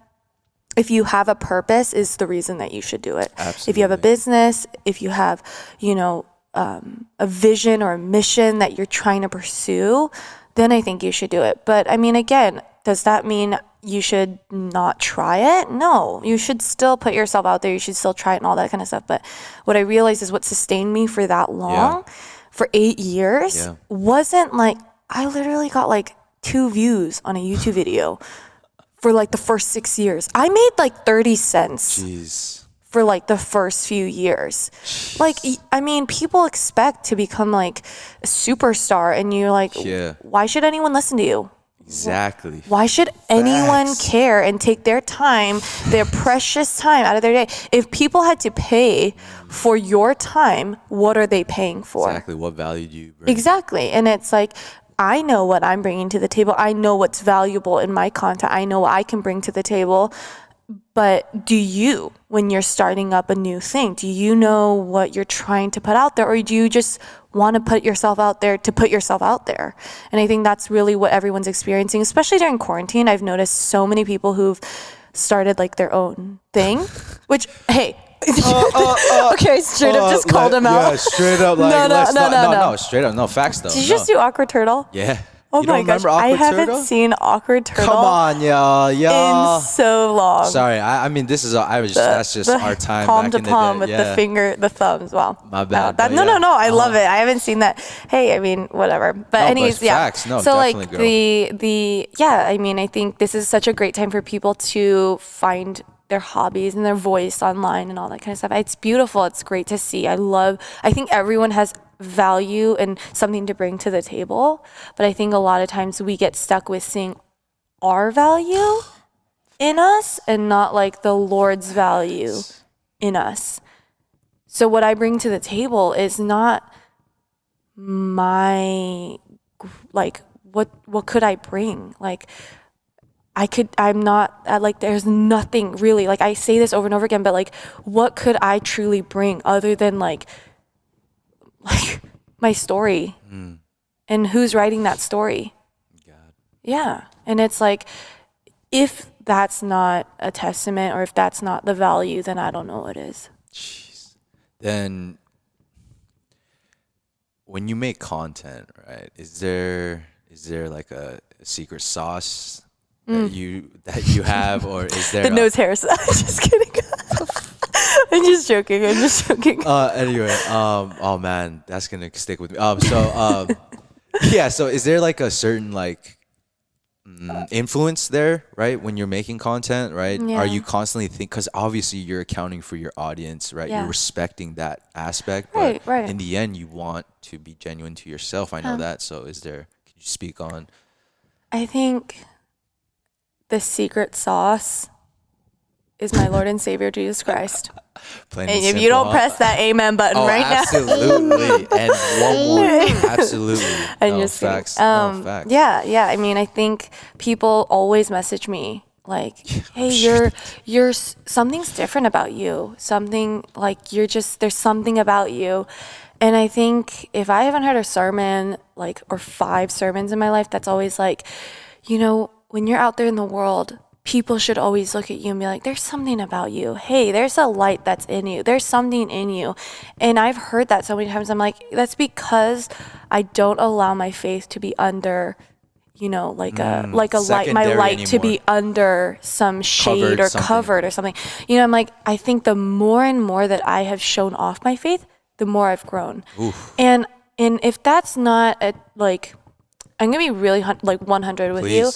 If you have a purpose is the reason that you should do it. Absolutely. If you have a business, if you have, you know, a vision or a mission that you're trying to pursue, then I think you should do it. But I mean, again, does that mean you should not try it? No, you should still put yourself out there. You should still try it and all that kind of stuff. But what I realized is what sustained me for that long, for 8 years, wasn't like, I literally got like 2 views on a YouTube video for like the first 6 years. I made like 30 cents for like the first few years. Jeez. Like, I mean, people expect to become like a superstar and you're like, why should anyone listen to you? Exactly. Why should anyone Facts. care and take their time, their precious time out of their day? If people had to pay for your time, what are they paying for? Exactly. What value do you bring? Exactly. And it's like, I know what I'm bringing to the table. I know what's valuable in my content. I know what I can bring to the table. But do you, when you're starting up a new thing, do you know what you're trying to put out there? Or do you just want to put yourself out there to put yourself out there? And I think that's really what everyone's experiencing, especially during quarantine. I've noticed so many people who've started like their own thing, which, hey, okay, straight up just called him out. Yeah, straight up. Like, no, straight up. No, facts though. Did you just do Awkward Turtle? Yeah. Oh you my don't gosh, remember I Awkward haven't Turtle? seen Awkward Turtle. Come on, y'all. In so long. Sorry, I mean this is that's just our time palm back to in the palm day. with the finger, the thumbs. Wow. My bad, No, but yeah. no. I love it. I haven't seen that. Hey, I mean, whatever. But No, anyways, but yeah. facts. No, so definitely, like girl. the yeah. I mean, I think this is such a great time for people to find their hobbies and their voice online and all that kind of stuff. It's beautiful. It's great to see. I think everyone has value and something to bring to the table, but I think a lot of times we get stuck with seeing our value in us and not like the Lord's value in us. So what I bring to the table is not my, like, what could I bring? Like, I'm not, like, there's nothing really, like, I say this over and over again, but like, what could I truly bring other than like my story and who's writing that story? God. Yeah. And it's like, if that's not a testament or if that's not the value, then I don't know what is. Jeez. Then when you make content, right, is there like a secret sauce that you have, or is there The nose hairs. Just kidding. I'm just joking. Anyway, oh man, that's gonna stick with me. Yeah, so is there like a certain like influence there, right, when you're making content, right? Yeah. Are you constantly because obviously you're accounting for your audience, right? Yeah. You're respecting that aspect, but Right. in the end you want to be genuine to yourself. I know that. So can you speak on? I think the secret sauce is my Lord and Savior Jesus Christ. Plain And if simple, you don't huh? press that amen button right absolutely. And one more, absolutely. I'm No, just kidding. facts. No, facts. Yeah. I mean, I think people always message me like, "Hey, you're something's different about you. Something like there's something about you." And I think if I haven't heard a sermon like or 5 sermons in my life, that's always like, when you're out there in the world, people should always look at you and be like, there's something about you. Hey, there's a light that's in you. There's something in you. And I've heard that so many times. I'm like, that's because I don't allow my faith to be under, like a light, my light to be under some shade or covered or something. I'm like, I think the more and more that I have shown off my faith, the more I've grown. Oof. And if that's not I'm going to be really 100 with you.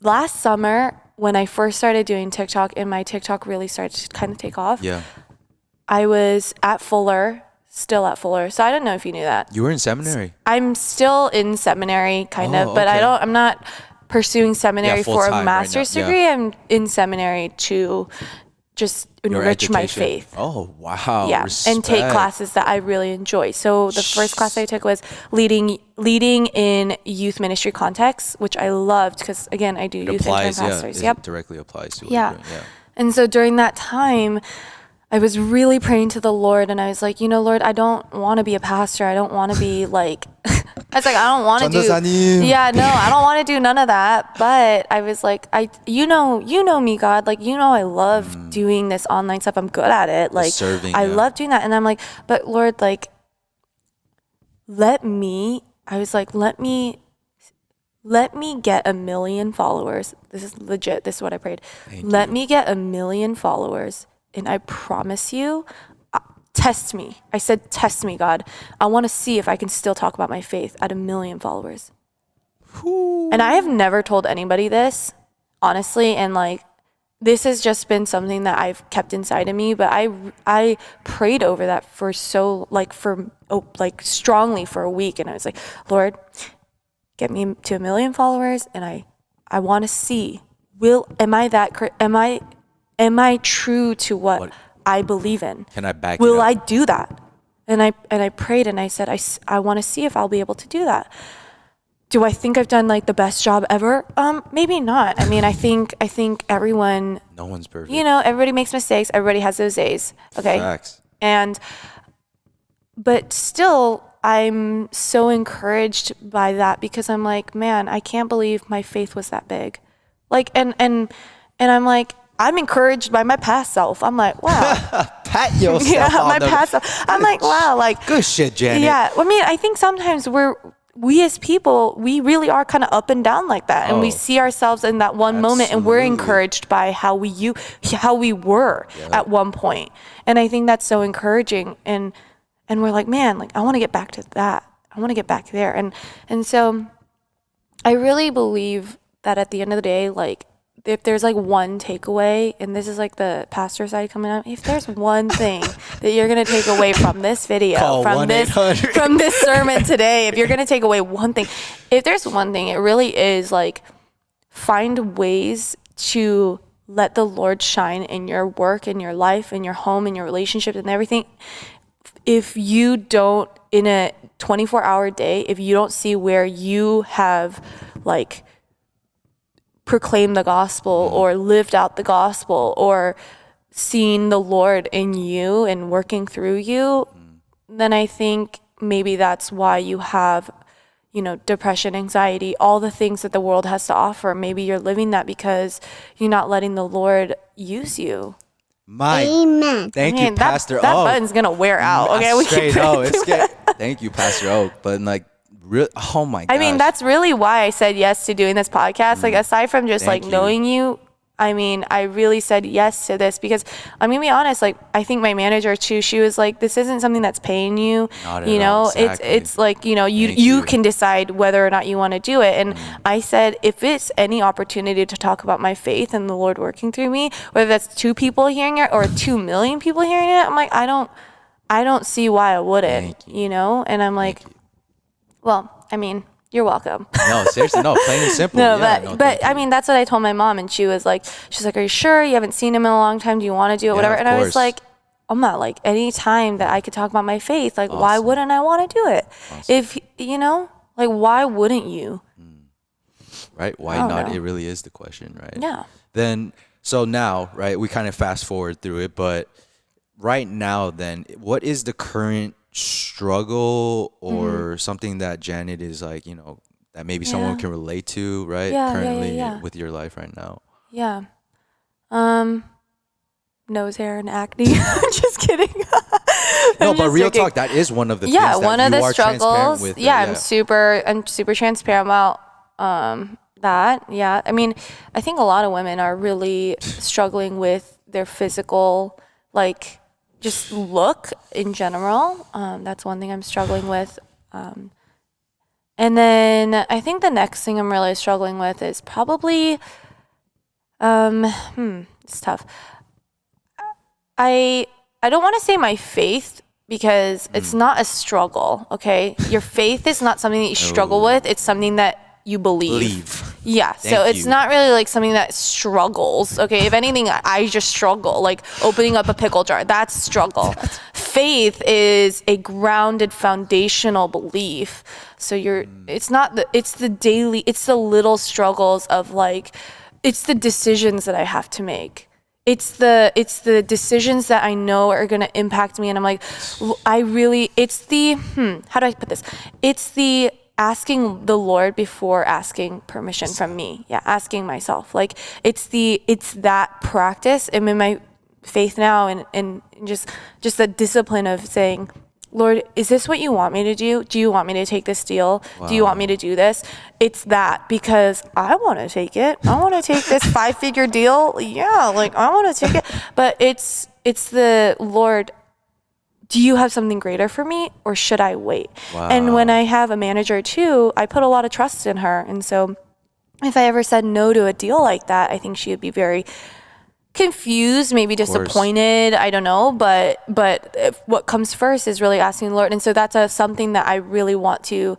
Last summer, when I first started doing TikTok and my TikTok really started to kind of take off, I was still at Fuller. So I don't know if you knew that. You were in seminary? I'm still in seminary, kind of, but okay. I'm not pursuing seminary for a full-time master's right now. degree. I'm in seminary to just enrich my education. faith. Oh, wow. Yeah, Respect. and take classes that I really enjoy. So the first class I took was leading in youth ministry context, which I loved because, again, I do It youth applies, intern pastors. It directly applies to what you're doing. Yeah. And so during that time, I was really praying to the Lord, and I was like, Lord, I don't want to be a pastor. I don't want to be like, I was like, I don't want to 전도사님. I don't want to do none of that. But I was like, you know me, God. Like, I love doing this online stuff. I'm good at it. Like, serving, I love doing that. And I'm like, but Lord, like, let me get 1 million followers. This is legit. This is what I prayed. Let me get 1 million followers. And I promise you, test me. I said, test me, God. I want to see if I can still talk about my faith at 1 million followers. Ooh. And I have never told anybody this, honestly. And like, this has just been something that I've kept inside of me. But I prayed over that for strongly for a week. And I was like, Lord, get me to 1 million followers, and I want to see, am I true to what I believe in? Can I back Will it up? I do that? And I prayed and I said, I want to see if I'll be able to do that. Do I think I've done like the best job ever? Maybe not. I mean, I think everyone, No one's perfect. everybody makes mistakes. Everybody has those days. Okay. Facts. But still, I'm so encouraged by that because I'm like, man, I can't believe my faith was that big. Like, and I'm like, I'm encouraged by my past self. I'm like, wow. Pat yourself on my the... past self. I'm like, wow, like. Good shit, Janet. Yeah. I mean, I think sometimes we as people, we really are kind of up and down like that. And we see ourselves in that one moment and we're encouraged by how we were at one point. And I think that's so encouraging. And we're like, man, like I want to get back to that. I want to get back there. And so I really believe that at the end of the day, like if there's like one takeaway, and this is like the pastor side coming up, if there's one thing that you're going to take away from this video, from this sermon today, if you're going to take away one thing, if there's one thing, it really is like find ways to let the Lord shine in your work, in your life, in your home, in your relationships and everything. If you don't, in a 24-hour day, if you don't see where you have like proclaimed the gospel or lived out the gospel or seen the Lord in you and working through you, then I think maybe that's why you have, depression, anxiety, all the things that the world has to offer. Maybe you're living that because you're not letting the Lord use you. Amen. Thank you, Pastor Oak. That button's gonna wear out. Okay, Thank you, Pastor Oak. But like, oh my gosh. I mean, that's really why I said yes to doing this podcast. Like, aside from just knowing you, I mean, I really said yes to this because I'm gonna be honest. Like, I think my manager too. She was like, "This isn't something that's paying you. Not at all. Exactly. It's like you can decide whether or not you want to do it." And I said, if it's any opportunity to talk about my faith and the Lord working through me, whether that's 2 people hearing it or 2 million people hearing it, I'm like, I don't see why I wouldn't. And I'm like, well, I mean, you're welcome. No, seriously, no, plain and simple. But I mean, that's what I told my mom, and she's like, are you sure? You haven't seen him in a long time. Do you want to do it? Whatever. And I was like, I'm not like any time that I could talk about my faith. Like, why wouldn't I want to do it? If like, why wouldn't you? Right? Why not? It really is the question, right? Yeah. Then, so now, right? We kind of fast forward through it, but right now, then, what is the current struggle or something that Janet is like, that maybe someone can relate to, right? Currently with your life right now. Yeah. Nose hair and acne. I'm just kidding. No, but real talk, that is one of the things that one of you the are struggles. transparent with. I'm super transparent about that. Yeah. I mean, I think a lot of women are really struggling with their physical, like, just look in general. That's one thing I'm struggling with. And then I think the next thing I'm really struggling with is probably, it's tough. I don't want to say my faith because it's not a struggle, okay? Your faith is not something that you struggle with. It's something that you believe. Yeah. So it's not really like something that struggles. Okay. If anything, I just struggle. Like opening up a pickle jar, that's struggle. Faith is a grounded foundational belief. So it's the little struggles of like, it's the decisions that I have to make. It's the decisions that I know are going to impact me. And I'm like, how do I put this? It's the asking the Lord before asking permission from me. Yeah, asking myself. Like it's that practice. I'm in my faith now and just the discipline of saying, Lord, is this what you want me to do? Do you want me to take this deal? Wow. Do you want me to do this? It's that because I want to take it. I want to take this 5-figure deal. Yeah, like I want to take it. But it's the Lord, do you have something greater for me or should I wait? Wow. And when I have a manager too, I put a lot of trust in her. And so if I ever said no to a deal like that, I think she would be very confused, maybe disappointed. I don't know. But what comes first is really asking the Lord. And so that's something that I really want to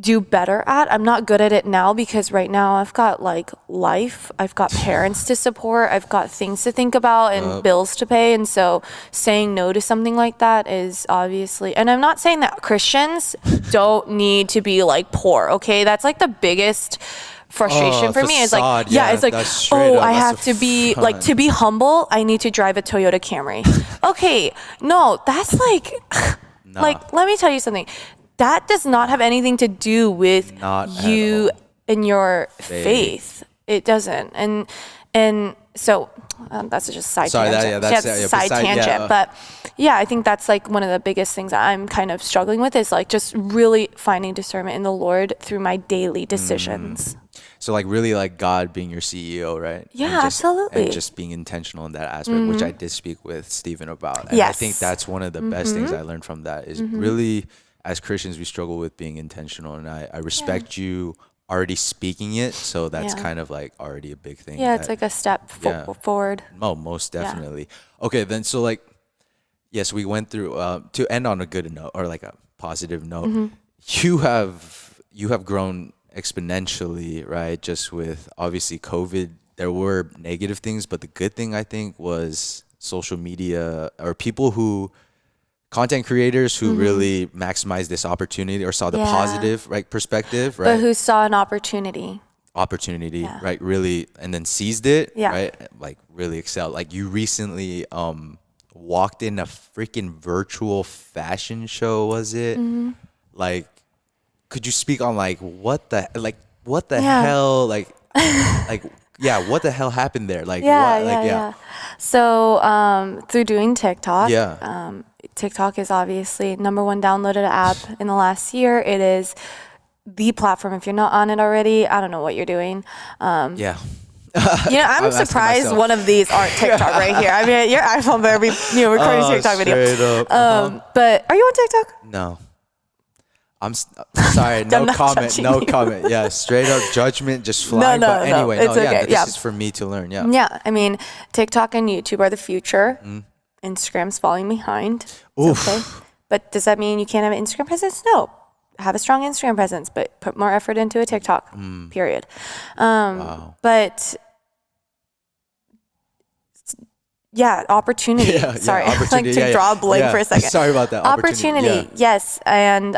do better at. I'm not good at it now because right now I've got like life, I've got parents to support, I've got things to think about and bills to pay. And so saying no to something like that is obviously, and I'm not saying that Christians don't need to be like poor. Okay. That's like the biggest frustration for me is like, it's like, I have to be like, to be humble, I need to drive a Toyota Camry. Okay. No, that's like, like, let me tell you something. That does not have anything to do with you and your faith. It doesn't. And so that's just side tangent. Side tangent. But yeah, I think that's like one of the biggest things that I'm kind of struggling with is like just really finding discernment in the Lord through my daily decisions. So like really like God being your CEO, right? Yeah, absolutely. And just being intentional in that aspect, which I did speak with Stephen about. And I think that's one of the best things I learned from that is really, as Christians, we struggle with being intentional. And I respect you already speaking it. So that's kind of like already a big thing. Yeah, it's like a step forward. Oh, most definitely. Okay, then so like, yes, we went through, to end on a good note or like a positive note, you have grown exponentially, right? Just with obviously COVID, there were negative things, but the good thing I think was social media or people who content creators who really maximize this opportunity or saw the positive perspective, right? But who saw an opportunity, right? Really, and then seized it, right? Like really excelled. Like you recently walked in a freaking virtual fashion show, was it? Like, could you speak on like what the hell, like what the hell happened there? Like, So through doing TikTok, TikTok is obviously #1 downloaded app in the last year. It is the platform. If you're not on it already, I don't know what you're doing. I'm surprised one of these aren't TikTok right here. I mean, your iPhone better be recording TikTok video. But are you on TikTok? No. I'm sorry. No comment. No comment. Yeah, straight up judgment, just flying. But anyway, it's okay. This is for me to learn. Yeah. Yeah. I mean, TikTok and YouTube are the future. Instagram's falling behind. It's okay. But does that mean you can't have an Instagram presence? No. Have a strong Instagram presence, but put more effort into a TikTok. Period. Wow. But yeah, opportunity. Sorry, opportunity. like to draw a blank for a second. Sorry about that. Opportunity. Yes, and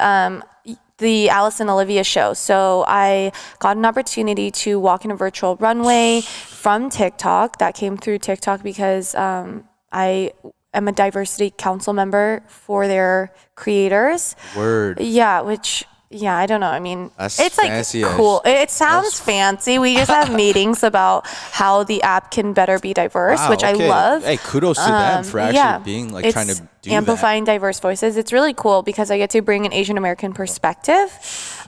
the Alice and Olivia show. So I got an opportunity to walk in a virtual runway from TikTok. That came through TikTok because I am a diversity council member for their creators. Word. Yeah, which. Yeah, I don't know. I mean, that's it's like cool. It sounds fancy. We just have meetings about how the app can better be diverse, which I love. Hey, kudos to them for actually being like trying to do amplifying diverse voices. It's really cool because I get to bring an Asian American perspective.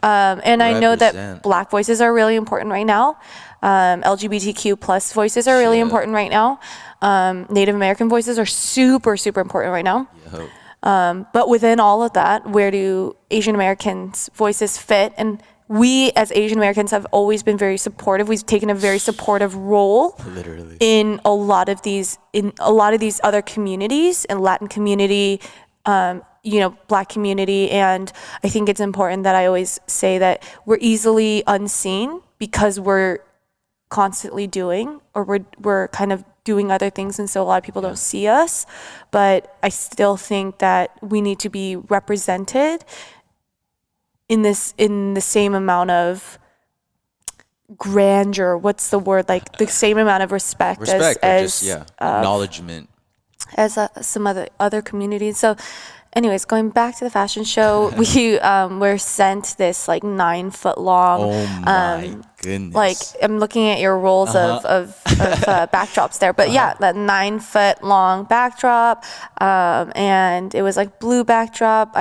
And I know that Black voices are really important right now. LGBTQ plus voices are really important right now. Native American voices are super, super important right now. But within all of that, where do Asian Americans' voices fit? And we as Asian Americans have always been very supportive. We've taken a very supportive role in a lot of these other communities, in Latin community, Black community. And I think it's important that I always say that we're easily unseen because we're constantly doing, or we're kind of doing other things, and so a lot of people don't see us. But I still think that we need to be represented in the same amount of grandeur. What's the word? Like the same amount of respect as acknowledgement as some other communities. So anyways, going back to the fashion show, we were sent this like 9-foot long. Oh my goodness! Like I'm looking at your rolls of backdrops there, but that 9-foot long backdrop, and it was like blue backdrop.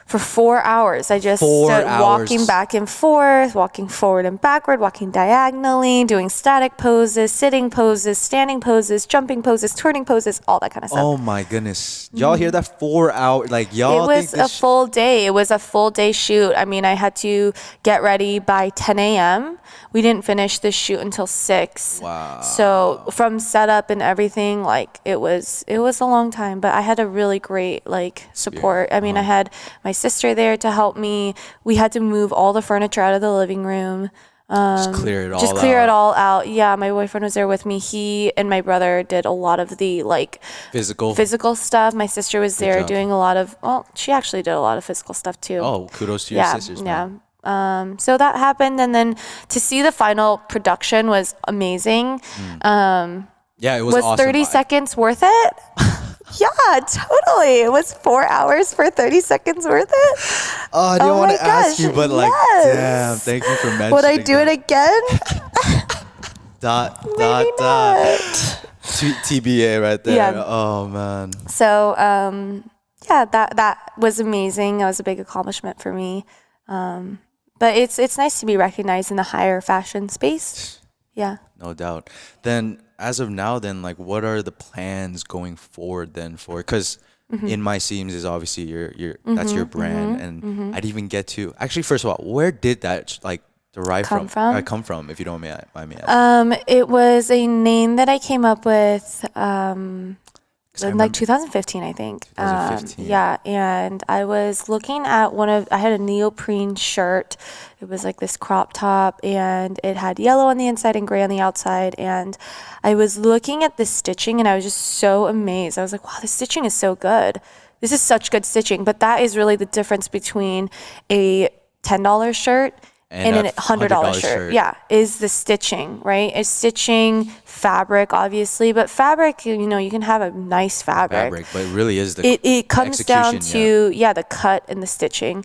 For 4 hours, I just stood walking back and forth, walking forward and backward, walking diagonally, doing static poses, sitting poses, standing poses, jumping poses, turning poses, all that kind of stuff. Oh my goodness. Y'all hear that? 4 hours? Like y'all It was a full day. It was a full day shoot. I mean, I had to get ready by 10 a.m., we didn't finish the shoot until 6. Wow. So from setup and everything, like it was a long time, but I had a really great like support. I mean, I had my sister there to help me. We had to move all the furniture out of the living room. Just clear it all out. Yeah, my boyfriend was there with me. He and my brother did a lot of the like physical stuff. My sister was there doing a lot of, well, she actually did a lot of physical stuff too. Oh, kudos to your sisters. Man. Yeah. So that happened, and then to see the final production was amazing. Yeah, it was awesome. 30 seconds worth it? Yeah, totally. It was 4 hours for 30 seconds worth it. I didn't want to ask you, but like, damn, thank you for mentioning. Would I do it again? Maybe not. TBA right there. Yeah. Oh man. So yeah, that was amazing. That was a big accomplishment for me. But it's nice to be recognized in the higher fashion space. Yeah. No doubt. Then as of now, then like, what are the plans going forward then for? Because INMYSEAMS is obviously your that's your brand, and I'd even get to actually. First of all, where did that like derive come from? If you don't mind me asking. It was a name that I came up with. In like 2015, I think. 2015. Yeah, and I was looking at I had a neoprene shirt. It was like this crop top, and it had yellow on the inside and gray on the outside. And I was looking at the stitching, and I was just so amazed. I was like, wow, the stitching is so good. This is such good stitching. But that is really the difference between a $10 shirt and a $100 shirt. Yeah, is the stitching, right? It's stitching, fabric, obviously, but fabric, you know, you can have a nice fabric. But it really is it comes down to the cut and the stitching.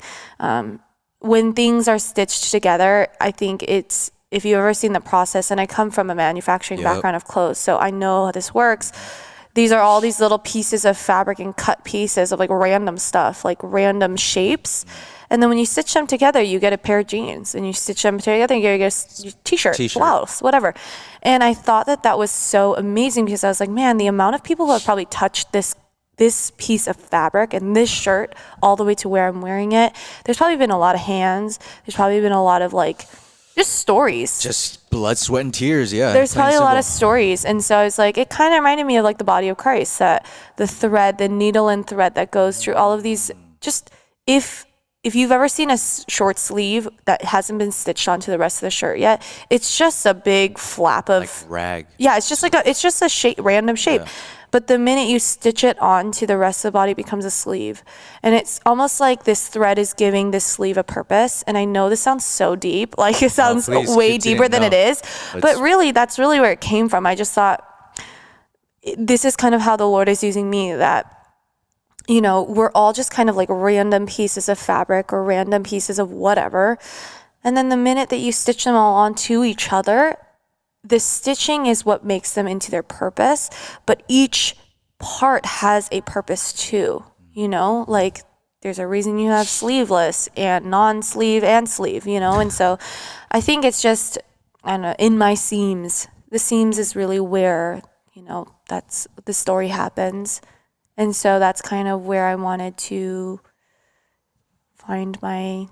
When things are stitched together, I think it's, if you've ever seen the process, and I come from a manufacturing background of clothes, so I know how this works. These are all these little pieces of fabric and cut pieces of like random stuff, like random shapes. And then when you stitch them together, you get a pair of jeans, and you stitch them together, and you get a t-shirt, blouse, whatever. And I thought that was so amazing, because I was like, man, the amount of people who have probably touched this piece of fabric and this shirt all the way to where I'm wearing it, there's probably been a lot of hands. There's probably been a lot of like, just stories. Just blood, sweat, and tears, yeah. There's probably a lot of stories. And so I was like, it kind of reminded me of like the body of Christ, that the thread, the needle and thread that goes through all of these, just if you've ever seen a short sleeve that hasn't been stitched onto the rest of the shirt yet, it's just a big flap of like rag. Yeah, it's just a shape, random shape. Yeah. But the minute you stitch it onto the rest of the body, it becomes a sleeve. And it's almost like this thread is giving this sleeve a purpose. And I know this sounds so deep, like it sounds way deeper than it is. But really, that's really where it came from. I just thought, this is kind of how the Lord is using me, that, you know, we're all just kind of like random pieces of fabric or random pieces of whatever. And then the minute that you stitch them all onto each other, the stitching is what makes them into their purpose. But each part has a purpose too, you know, like there's a reason you have sleeveless and non-sleeve and sleeve, you know. And so I think it's just, I don't know, INMYSEAMS. The seams is really where, you know, that's the story happens. And so that's kind of where I wanted to find my,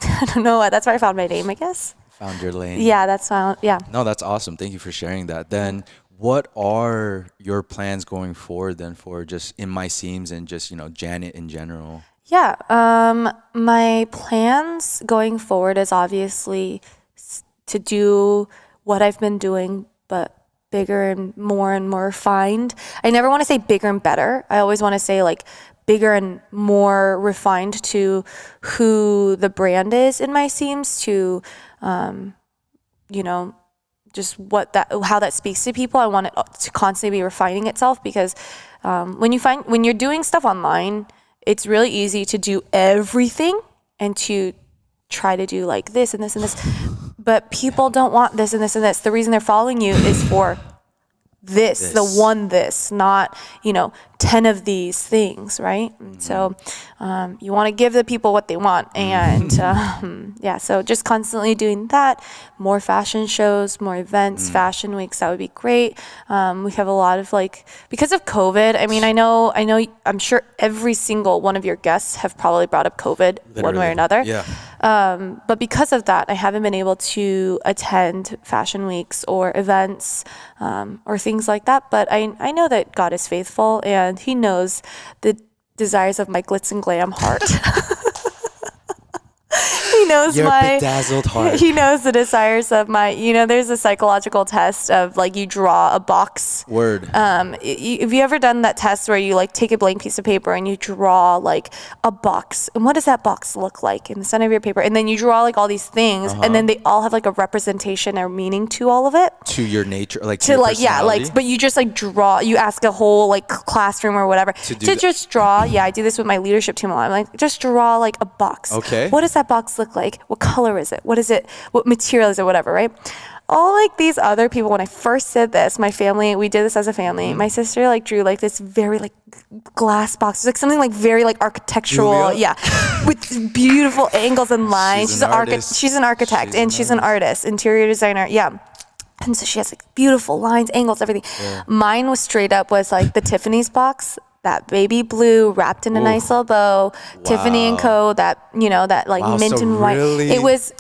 I don't know, that's where I found my name, I guess. Found your lane. Yeah, yeah. No, that's awesome. Thank you for sharing that. Then what are your plans going forward then for just INMYSEAMS and just, you know, Janet in general? Yeah, my plans going forward is obviously to do what I've been doing, but bigger and more refined. I never want to say bigger and better. I always want to say like bigger and more refined to who the brand is INMYSEAMS, to, you know, just how that speaks to people. I want it to constantly be refining itself, because when you're doing stuff online, it's really easy to do everything and to try to do like this and this and this. But people don't want this and this and this. The reason they're following you is for this, not, you know, 10 of these things, right? Mm-hmm. So you want to give the people what they want. And yeah, so just constantly doing that. More fashion shows, more events, fashion weeks, that would be great. We have a lot of like, because of COVID, I mean, I'm sure every single one of your guests have probably brought up COVID one way or another. Yeah. But because of that, I haven't been able to attend fashion weeks or events or things like that. But I know that God is faithful, and he knows the desires of my glitz and glam heart. He knows your bedazzled heart. He knows the desires of my, there's a psychological test of like you draw a box. Word. Have you ever done that test where you like take a blank piece of paper and you draw like a box? And what does that box look like in the center of your paper? And then you draw like all these things, and then they all have like a representation or meaning to all of it. To your nature, like to your like personality? but you just like draw. You ask a whole like classroom or whatever to just draw. Yeah, I do this with my leadership team a lot. I'm like, just draw like a box. Okay. What does that box look like? What color is it? What is it? What material is it? Whatever, right? All like these other people, when I first did this, my family, we did this as a family. My sister like drew like this very like glass box, like something like very like architectural, with beautiful angles and lines. She's an architect, and she's an artist, interior designer, And so she has like beautiful lines, angles, everything. Yeah. Mine was straight up was like the Tiffany's box. That baby blue wrapped in a nice little bow, Tiffany & Co. That that like mint and white. It was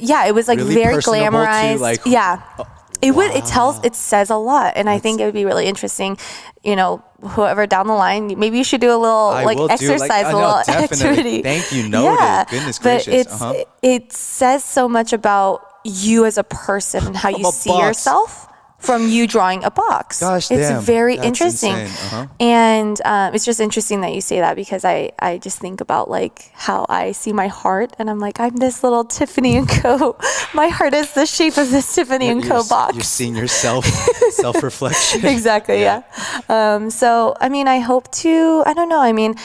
like really very glamorized. Like, It says a lot, and I think it would be really interesting. Whoever down the line, maybe you should do a little exercise, a little activity. Thank you, noted. Yeah, goodness gracious. But it says so much about you as a person and how you see yourself. From you drawing a box. Gosh, it's damn, very interesting. And it's just interesting that you say that, because I just think about like how I see my heart, and I'm like, I'm this little Tiffany & Co. My heart is the shape of this Tiffany & Co. box. You're seeing yourself, self-reflection. Exactly, yeah. So, I mean, I hope to, I don't know, I mean,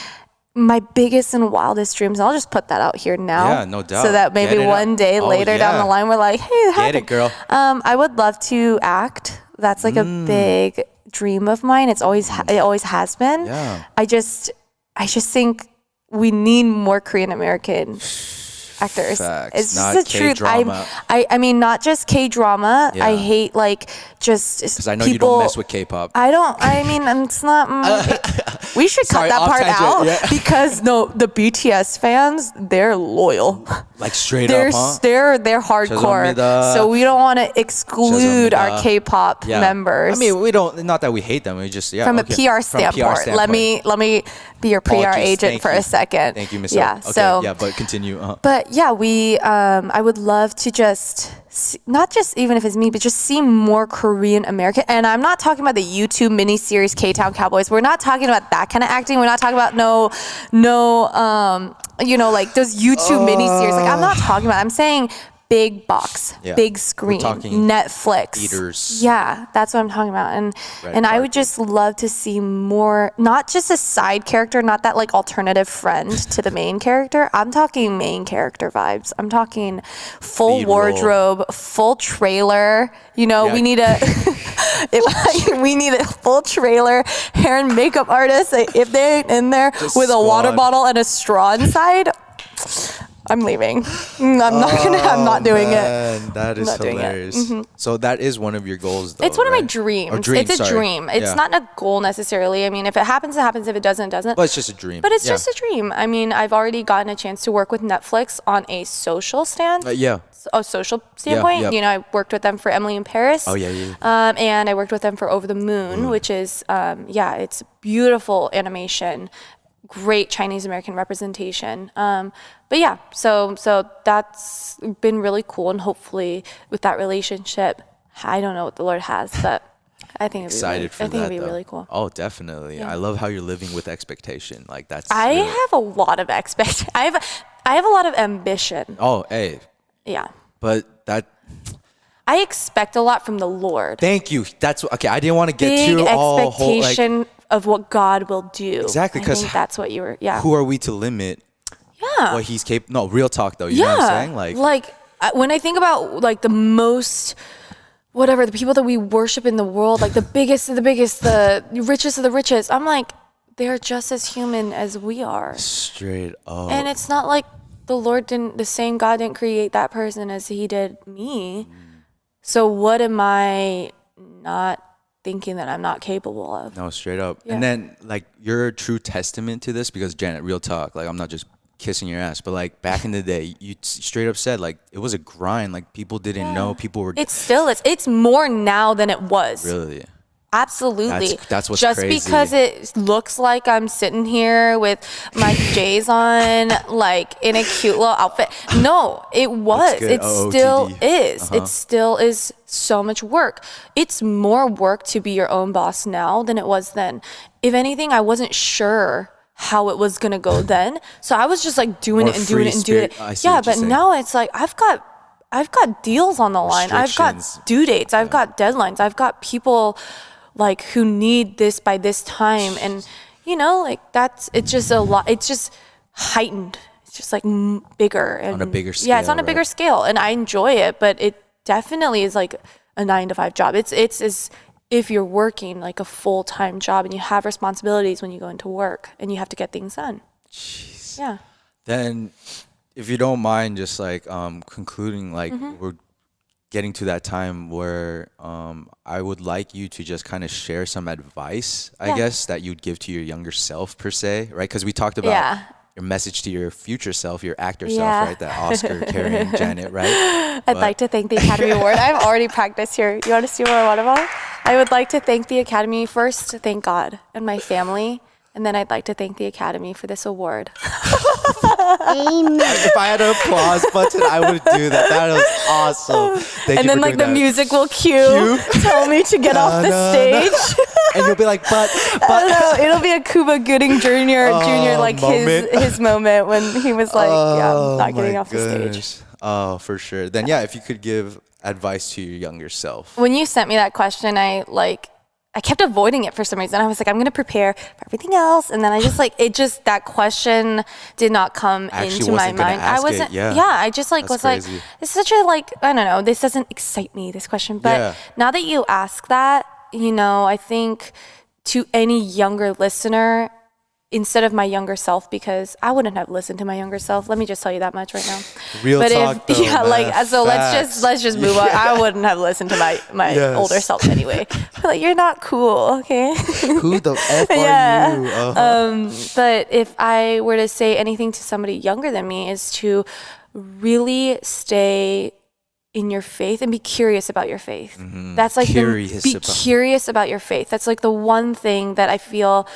my biggest and wildest dreams, and I'll just put that out here now. Yeah, no doubt. So that maybe one day later down the line, we're like, hey, it happened. Get it, girl. I would love to act. That's like a big dream of mine. It always has been. Yeah. I just think we need more Korean American actors. Facts. It's Not just the truth. K-drama. I mean, not just K-drama. Yeah. I hate like just because I know people, you don't mess with K-pop. It's not. We should cut that part out because the BTS fans, they're loyal. Like straight up, huh? They're hardcore. So we don't want to exclude our K-pop members. I mean, we don't. Not that we hate them. We just from a PR standpoint. Let me be your PR agent for a second. Thank you, Miss. Yeah. Okay, so but continue. But yeah, we. I would love to just. Not just even if it's me, but just see more Korean American. And I'm not talking about the YouTube miniseries K-Town Cowboys. We're not talking about that kind of acting. We're not talking about like those YouTube miniseries. Like I'm not talking about. I'm saying big box, big screen, Netflix. Theaters. Yeah, that's what I'm talking about. And I would just love to see more, not just a side character, not that like alternative friend to the main character. I'm talking main character vibes. I'm talking full lead wardrobe, role. Full trailer. We need we need a full trailer, hair and makeup artist. If they ain't in there just with a water bottle and a straw inside, I'm leaving. I'm not doing it. That is hilarious. Mm-hmm. So that is one of your goals, though. It's one of my dreams. It's a dream. It's not a goal necessarily. I mean, if it happens, it happens. If it doesn't, it doesn't. But it's just a dream. But it's just a dream. I mean, I've already gotten a chance to work with Netflix on a social stand. A social standpoint. I worked with them for Emily in Paris. Oh, yeah. And I worked with them for Over the Moon, which is, it's beautiful animation. Great Chinese American representation. But yeah, so that's been really cool, and hopefully with that relationship, I don't know what the Lord has, but I think it'd be really cool. Oh, definitely. Yeah. I love how you're living with expectation. Like that's. I have a lot of expectation. I have a lot of ambition. Oh, hey. Yeah. But that. I expect a lot from the Lord. Thank you. That's okay. I didn't want to get big too all expectation of what God will do. Exactly, because that's what you were. Yeah. Who are we to limit? Yeah. What he's capable. No, real talk though. You know what I'm saying? Like when I think about like the most, the people that we worship in the world, like the biggest of the biggest, the richest of the richest. I'm like, they're just as human as we are. Straight up. And it's not like the same God didn't create that person as he did me. So what am I not thinking that I'm not capable of? No, straight up. Yeah. And then like you're a true testament to this because Janet, real talk, like I'm not just kissing your ass, but like back in the day, you straight up said like it was a grind. Like people didn't know. People were. It still is. It's more now than it was. Really. Absolutely. That's what's just crazy. Because it looks like I'm sitting here with my J's on, like in a cute little outfit. No, it was. It still is. It still is so much work. It's more work to be your own boss now than it was then. If anything, I wasn't sure how it was gonna go then, so I was just like doing it and doing it and doing it. Yeah, but now it's like I've got deals on the line. I've got due dates. I've got deadlines. I've got people like who need this by this time, and you know, like it's just a lot. It's just heightened. It's just like bigger and on a bigger scale. Yeah, it's on a bigger scale, and I enjoy it, but it definitely is like a 9-to-5 job. It's as if you're working like a full-time job and you have responsibilities when you go into work and you have to get things done. Jeez. Yeah. Then, if you don't mind, just like concluding, like we're getting to that time where I would like you to just kind of share some advice, I guess, that you'd give to your younger self per se, right? Because we talked about your message to your future self, your actor self, right? That Oscar carrying Janet, right? I'd like to thank the Academy Award. I've already practiced here. You want to see what I want about? I would like to thank the Academy first, to thank God and my family. And then I'd like to thank the Academy for this award. Amen. If I had an applause button, I would do that. That was awesome. Thank and you then for like the doing that. music will cue, tell me to get off the stage. And you'll be like, but. No, it'll be a Cuba Gooding Jr. like moment. his moment when he was like, I'm not getting off the stage. Oh, for sure. Then yeah, if you could give advice to your younger self. When you sent me that question, I kept avoiding it for some reason. I was like, I'm going to prepare for everything else. And then I just that question did not come into my mind. I wasn't, I just like, was crazy. Like, it's such a I don't know, this doesn't excite me, this question. But now that you ask that, you know, I think to any younger listener, instead of my younger self, because I wouldn't have listened to my younger self. Let me just tell you that much right now. Real talk, though, man. So let's just move on. I wouldn't have listened to my older self anyway. Like, you're not cool, okay? Who the F are you? Uh-huh. But if I were to say anything to somebody younger than me, is to really stay in your faith and be curious about your faith. Mm-hmm. That's like curious about your faith. That's like the one thing that I feel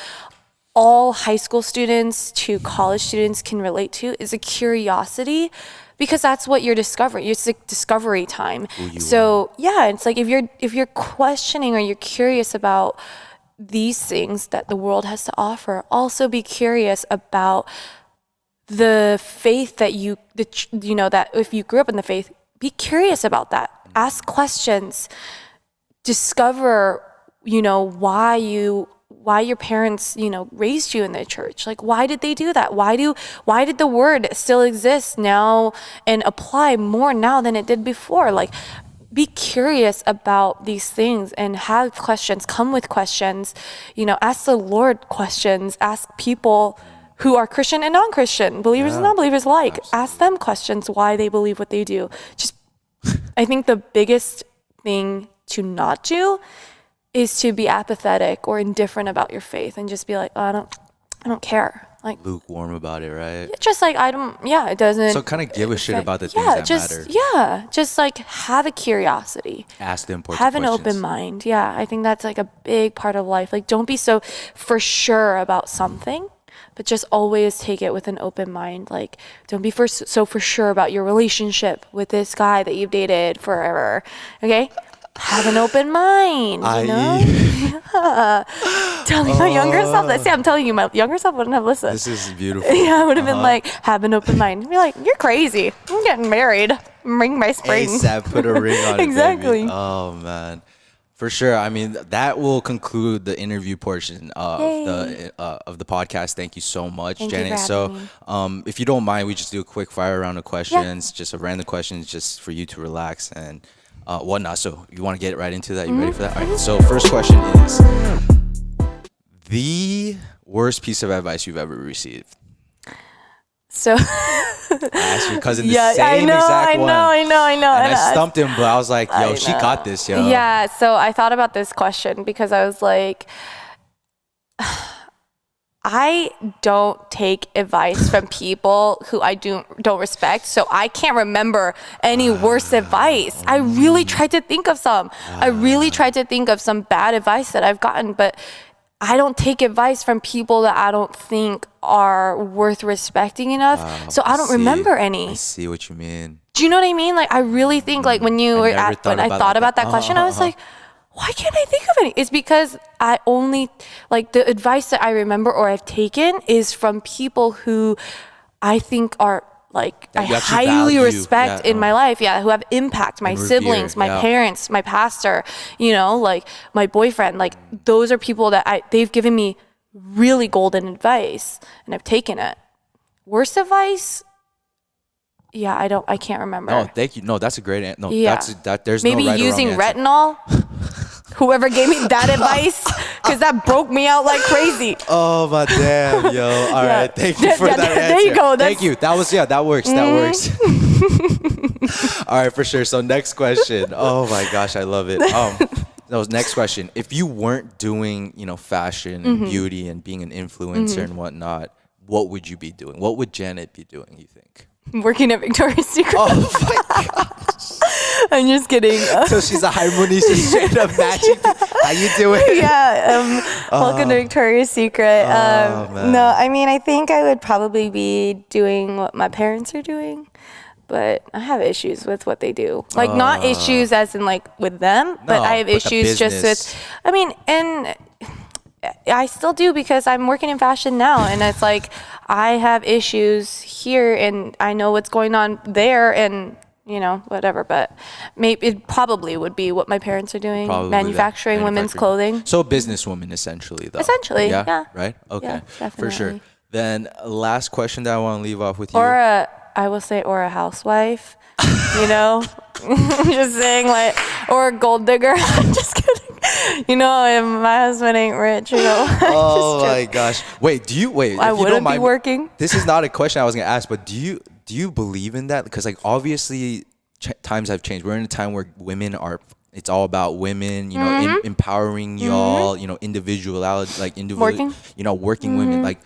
all high school students to college students can relate to, is a curiosity, because that's what you're discovering. It's like discovery time. So it's like if you're questioning or you're curious about these things that the world has to offer, also be curious about the faith that that if you grew up in the faith, be curious about that. Ask questions. Discover, why your parents, raised you in the church. Like, why did they do that? Why did the word still exist now and apply more now than it did before? Like, be curious about these things and have questions, come with questions, ask the Lord questions, ask people who are Christian and non-Christian, believers and non-believers alike. Absolutely. Ask them questions why they believe what they do. I think the biggest thing to not do is to be apathetic or indifferent about your faith and just be like, I don't care. Like, lukewarm about it, right? Just like, it doesn't. So kind of give a shit about the things that matter. Yeah, just like have a curiosity. Ask the important questions. Have an open mind. Yeah, I think that's like a big part of life. Like, don't be so for sure about something, but just always take it with an open mind. Like, don't be so for sure about your relationship with this guy that you've dated forever. Okay? Have an open mind, Yeah. Telling my younger self that. See, I'm telling you, my younger self wouldn't have listened. This is beautiful. Yeah, I would have been like, have an open mind. Be like, you're crazy. I'm getting married. Ring my spring. ASAP, put a ring on it, exactly. Baby. Oh, man. For sure. I mean, that will conclude the interview portion of the podcast. Thank you so much, Janet. So, if you don't mind, we just do a quick fire round of questions, just a random questions, just for you to relax and whatnot. So you want to get right into that? You ready for that? All right. So first question is the worst piece of advice you've ever received. So I asked your cousin the same exact one. I know. And I stumped him, but I was like, yo, she got this, yo. Yeah. So I thought about this question because I was like, I don't take advice from people who I don't respect, so I can't remember any worse advice. I really tried to think of some. I really tried to think of some bad advice that I've gotten, but I don't take advice from people that I don't think are worth respecting enough. So I don't remember any. I see what you mean. Do you know what I mean? Like, I really think, like, when I thought about that question, I was like, why can't I think of any? It's because I only, like, the advice that I remember or I've taken is from people who I think are, like, I highly respect in my life. Yeah, who have impact. My siblings, my parents, my pastor, you know, like, my boyfriend. Like, those are people that they've given me really golden advice, and I've taken it. Worst advice? Yeah, I can't remember. No, thank you. No, that's a great answer. No, there's maybe no right using or wrong answer. retinol. Whoever gave me that advice, because that broke me out like crazy. Oh my damn, yo! All right, thank you for that answer. There you go. Thank you. That works. That works. All right, for sure. So next question. Oh my gosh, I love it. Next question. If you weren't doing, fashion and beauty and being an influencer and whatnot, what would you be doing? What would Janet be doing, you think? Working at Victoria's Secret. Oh my gosh. I'm just kidding. So she's a harmonist, straight up matching. How you doing? Yeah. Welcome to Victoria's Secret. No, I mean, I think I would probably be doing what my parents are doing, but I have issues with what they do. Like, not issues as in, like, with them, but I have issues just with, I mean, and I still do, because I'm working in fashion now, and it's like I have issues here and I know what's going on there, and whatever, but maybe it probably would be what my parents are doing, manufacturing women's clothing. So a businesswoman, essentially, though. Essentially, yeah. Right? Okay, yeah, definitely. For sure. Then last question that I want to leave off with you. Or a housewife, just saying, like, or a gold digger. I'm just kidding. If my husband ain't rich, Oh my gosh. Wait, I wouldn't be working. This is not a question I was going to ask, but do you believe in that? Because, like, obviously times have changed. We're in a time where it's all about women, empowering y'all, individuality, like individual, working women, like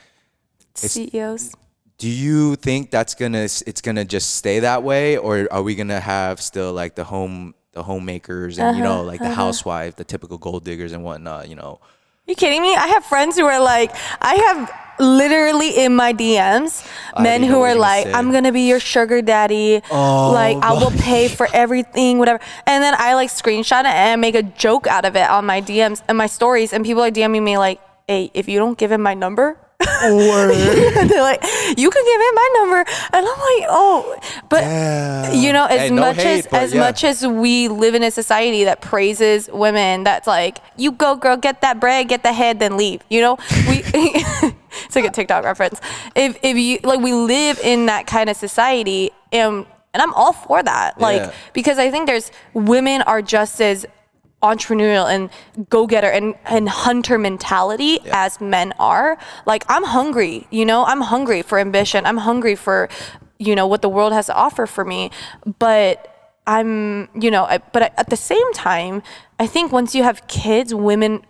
CEOs. Do you think it's gonna just stay that way, or are we gonna have still, like, the homemakers and the housewife, the typical gold diggers and whatnot? Are you kidding me? I have friends who are like, I have literally in my DMs men who are like, I'm gonna be your sugar daddy. I will pay for everything, whatever. And then I, like, screenshot it and make a joke out of it on my DMs and my stories, and people are DMing me like, hey, if you don't give him my number. They're like, you can give him my number, and I'm like, oh, but damn. As much as we live in a society that praises women, that's like, you go girl, get that bread, get the head, then leave. It's like a TikTok reference. If you, like, we live in that kind of society, and I'm all for that, because I think women are just as entrepreneurial and go-getter and hunter mentality as men are. Like, I'm hungry, I'm hungry for ambition. I'm hungry for, what the world has to offer for me. But but at the same time, I think once you have kids, women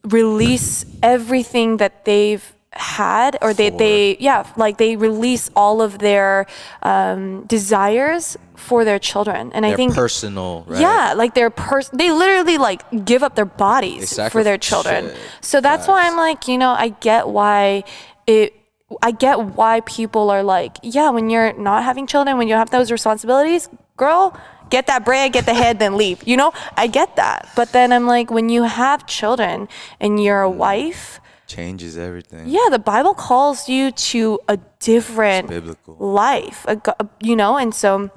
release everything that they've had, or they release all of their desires for their children, and I think personal, right? Like, they literally, like, give up their bodies for their children. So that's why I'm like, I get why people are like, when you're not having children, when you have those responsibilities, girl, get that bread, get the head, then leave. I get that, but then I'm like, when you have children and you're a wife, changes everything. Yeah, the Bible calls you to a different life, and so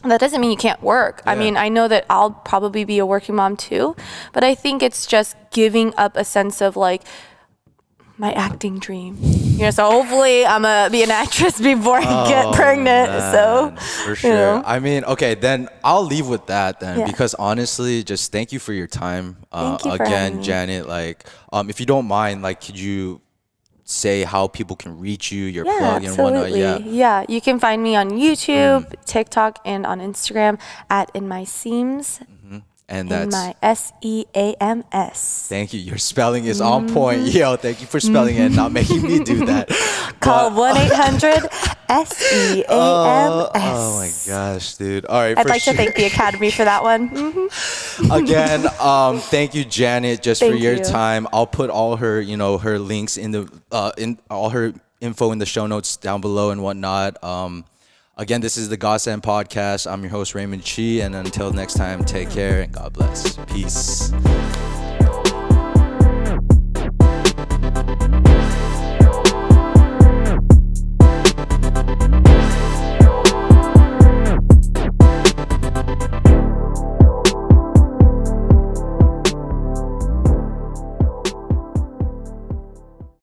that doesn't mean you can't work. I mean, I know that I'll probably be a working mom too, but I think it's just giving up a sense of, like, my acting dream. So hopefully I'm gonna be an actress before I get pregnant. Man, so for sure. I mean, okay, then I'll leave with that then, because honestly, just thank you for your time. Thank you again, Janet, like, if you don't mind, like, could you say how people can reach you, your plug and whatnot? Yeah, you can find me on YouTube, TikTok, and on Instagram at INMYSEAMS. And that's INMYSEAMS. Thank you. Your spelling is on point. Yo, thank you for spelling it and not making me do that. Call 1-800-SEAMS. Oh my gosh, dude. All right. I'd like to thank the Academy for that one. Again, thank you, Janet, just for Thank your you. time. I'll put all her, her links in the in all her info in the show notes down below and whatnot. Again, this is the GODSEND Podcast. I'm your host, Raymond Chi, and until next time, take care and God bless. Peace.